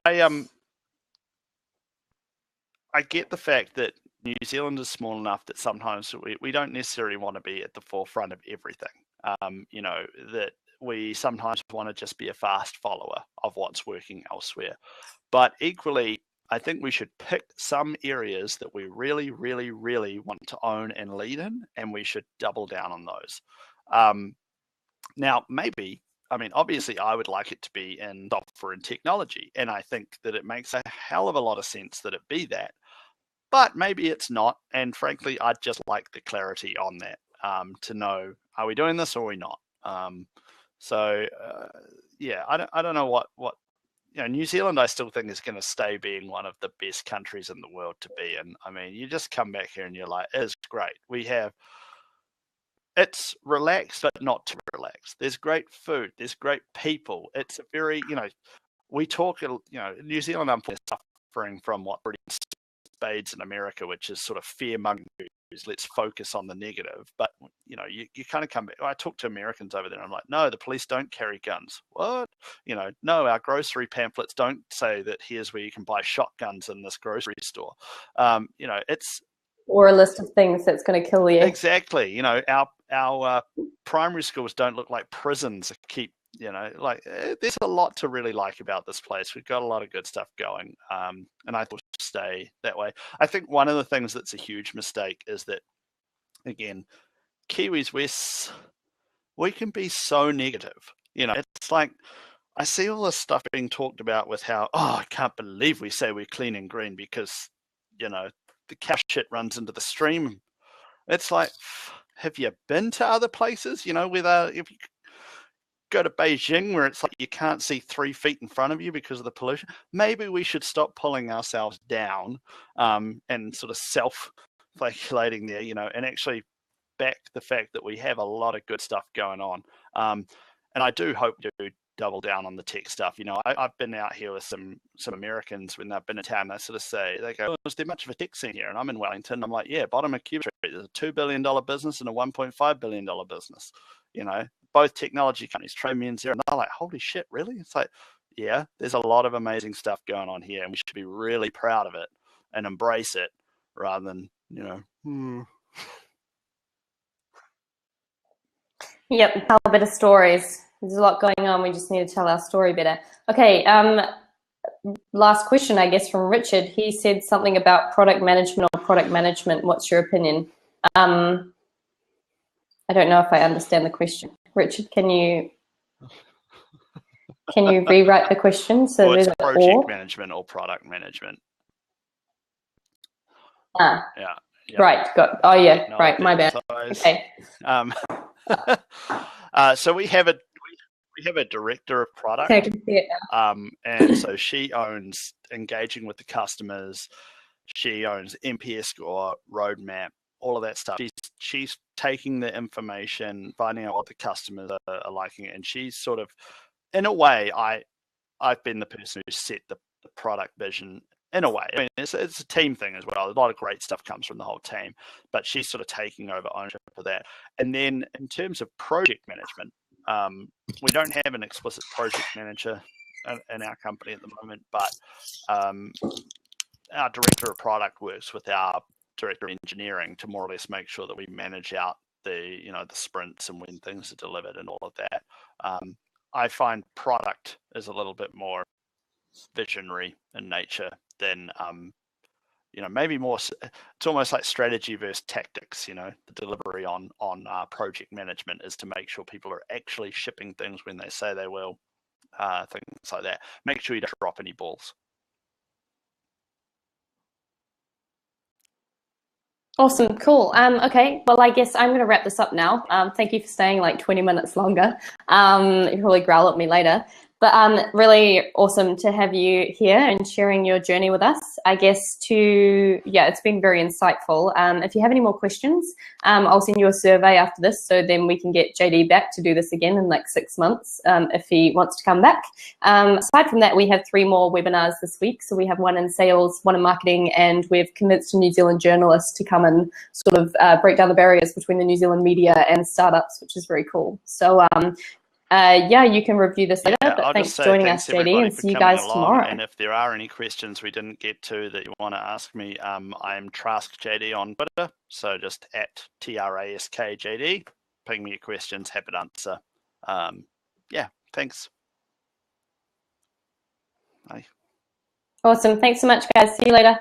I get the fact that New Zealand is small enough that sometimes we don't necessarily want to be at the forefront of everything. That we sometimes want to just be a fast follower of what's working elsewhere. But equally, I think we should pick some areas that we really, really, really want to own and lead in, and we should double down on those. Now, obviously, I would like it to be in software and technology, and I think that it makes a hell of a lot of sense that it be that. But maybe it's not, and frankly, I'd just like the clarity on that, to know, are we doing this or are we not? I don't know what New Zealand, I still think, is going to stay being one of the best countries in the world to be in. I mean, you just come back here and you're like, it's great. It's relaxed, but not too relaxed. There's great food. There's great people. It's a very, we talk, New Zealand, unfortunately, suffering from what British spades in America, which is sort of fear-mongering. Let's focus on the negative. But, you kind of come back. I talk to Americans over there, and I'm like, no, the police don't carry guns. What? No, our grocery pamphlets don't say that here's where you can buy shotguns in this grocery store. It's... Or a list of things that's going to kill you. Exactly. Our primary schools don't look like prisons. There's a lot to really like about this place. We've got a lot of good stuff going, and I thought to stay that way. I think one of the things that's a huge mistake is that, again, Kiwis, we can be so negative. It's like, I see all this stuff being talked about with how, I can't believe we say we're clean and green because, the cow shit runs into the stream. It's like, have you been to other places? If you go to Beijing, where it's like you can't see 3 feet in front of you because of the pollution. Maybe we should stop pulling ourselves down and sort of self-flagelating there, and actually back the fact that we have a lot of good stuff going on. And I do hope to double down on the tech stuff. I've been out here with some Americans when they've been in town. They go, is there much of a tech scene here? And I'm in Wellington. I'm like, yeah, bottom of Cuba Street, there's a $2 billion business and a $1.5 billion business. Both technology companies, trade me in zero. And they're like, holy shit, really? It's like, yeah, there's a lot of amazing stuff going on here, and we should be really proud of it and embrace it rather than, Yep, tell a bit of stories. There's a lot going on. We just need to tell our story better. Okay, last question, I guess, from Richard. He said something about product management or product management. What's your opinion? I don't know if I understand the question. Richard, can you rewrite the question? So it's project management or product management. Yeah. Yep. Right. Got. Oh yeah. No, right. My bad. Okay. So we have a director of product. Okay, I can see it now. And so she owns engaging with the customers. She owns NPS score, roadmap, all of that stuff. She's taking the information, finding out what the customers are liking, and she's sort of, in a way, I've been the person who set the product vision. In a way, I mean, it's a team thing as well. A lot of great stuff comes from the whole team, but she's sort of taking over ownership of that. And then in terms of project management, we don't have an explicit project manager in our company at the moment, but our director of product works with our director of engineering to more or less make sure that we manage out the the sprints and when things are delivered and all of that. I find product is a little bit more visionary in nature than maybe more. It's almost like strategy versus tactics. The delivery on project management is to make sure people are actually shipping things when they say they will, things like that. Make sure you don't drop any balls. Awesome, cool. Okay, well, I guess I'm going to wrap this up now. Thank you for staying like 20 minutes longer. You probably growl at me later. But really awesome to have you here and sharing your journey with us. I guess it's been very insightful. If you have any more questions, I'll send you a survey after this, so then we can get JD back to do this again in like 6 months if he wants to come back. Aside from that, we have 3 more webinars this week. So we have one in sales, one in marketing, and we've convinced a New Zealand journalist to come and sort of break down the barriers between the New Zealand media and startups, which is very cool. So you can review this later, but thanks for joining us, JD, and see you guys tomorrow. And if there are any questions we didn't get to that you want to ask me, I'm Trask JD on Twitter, so just at TRASKJD. Ping me your questions, happy to answer. Thanks. Bye. Awesome. Thanks so much, guys. See you later.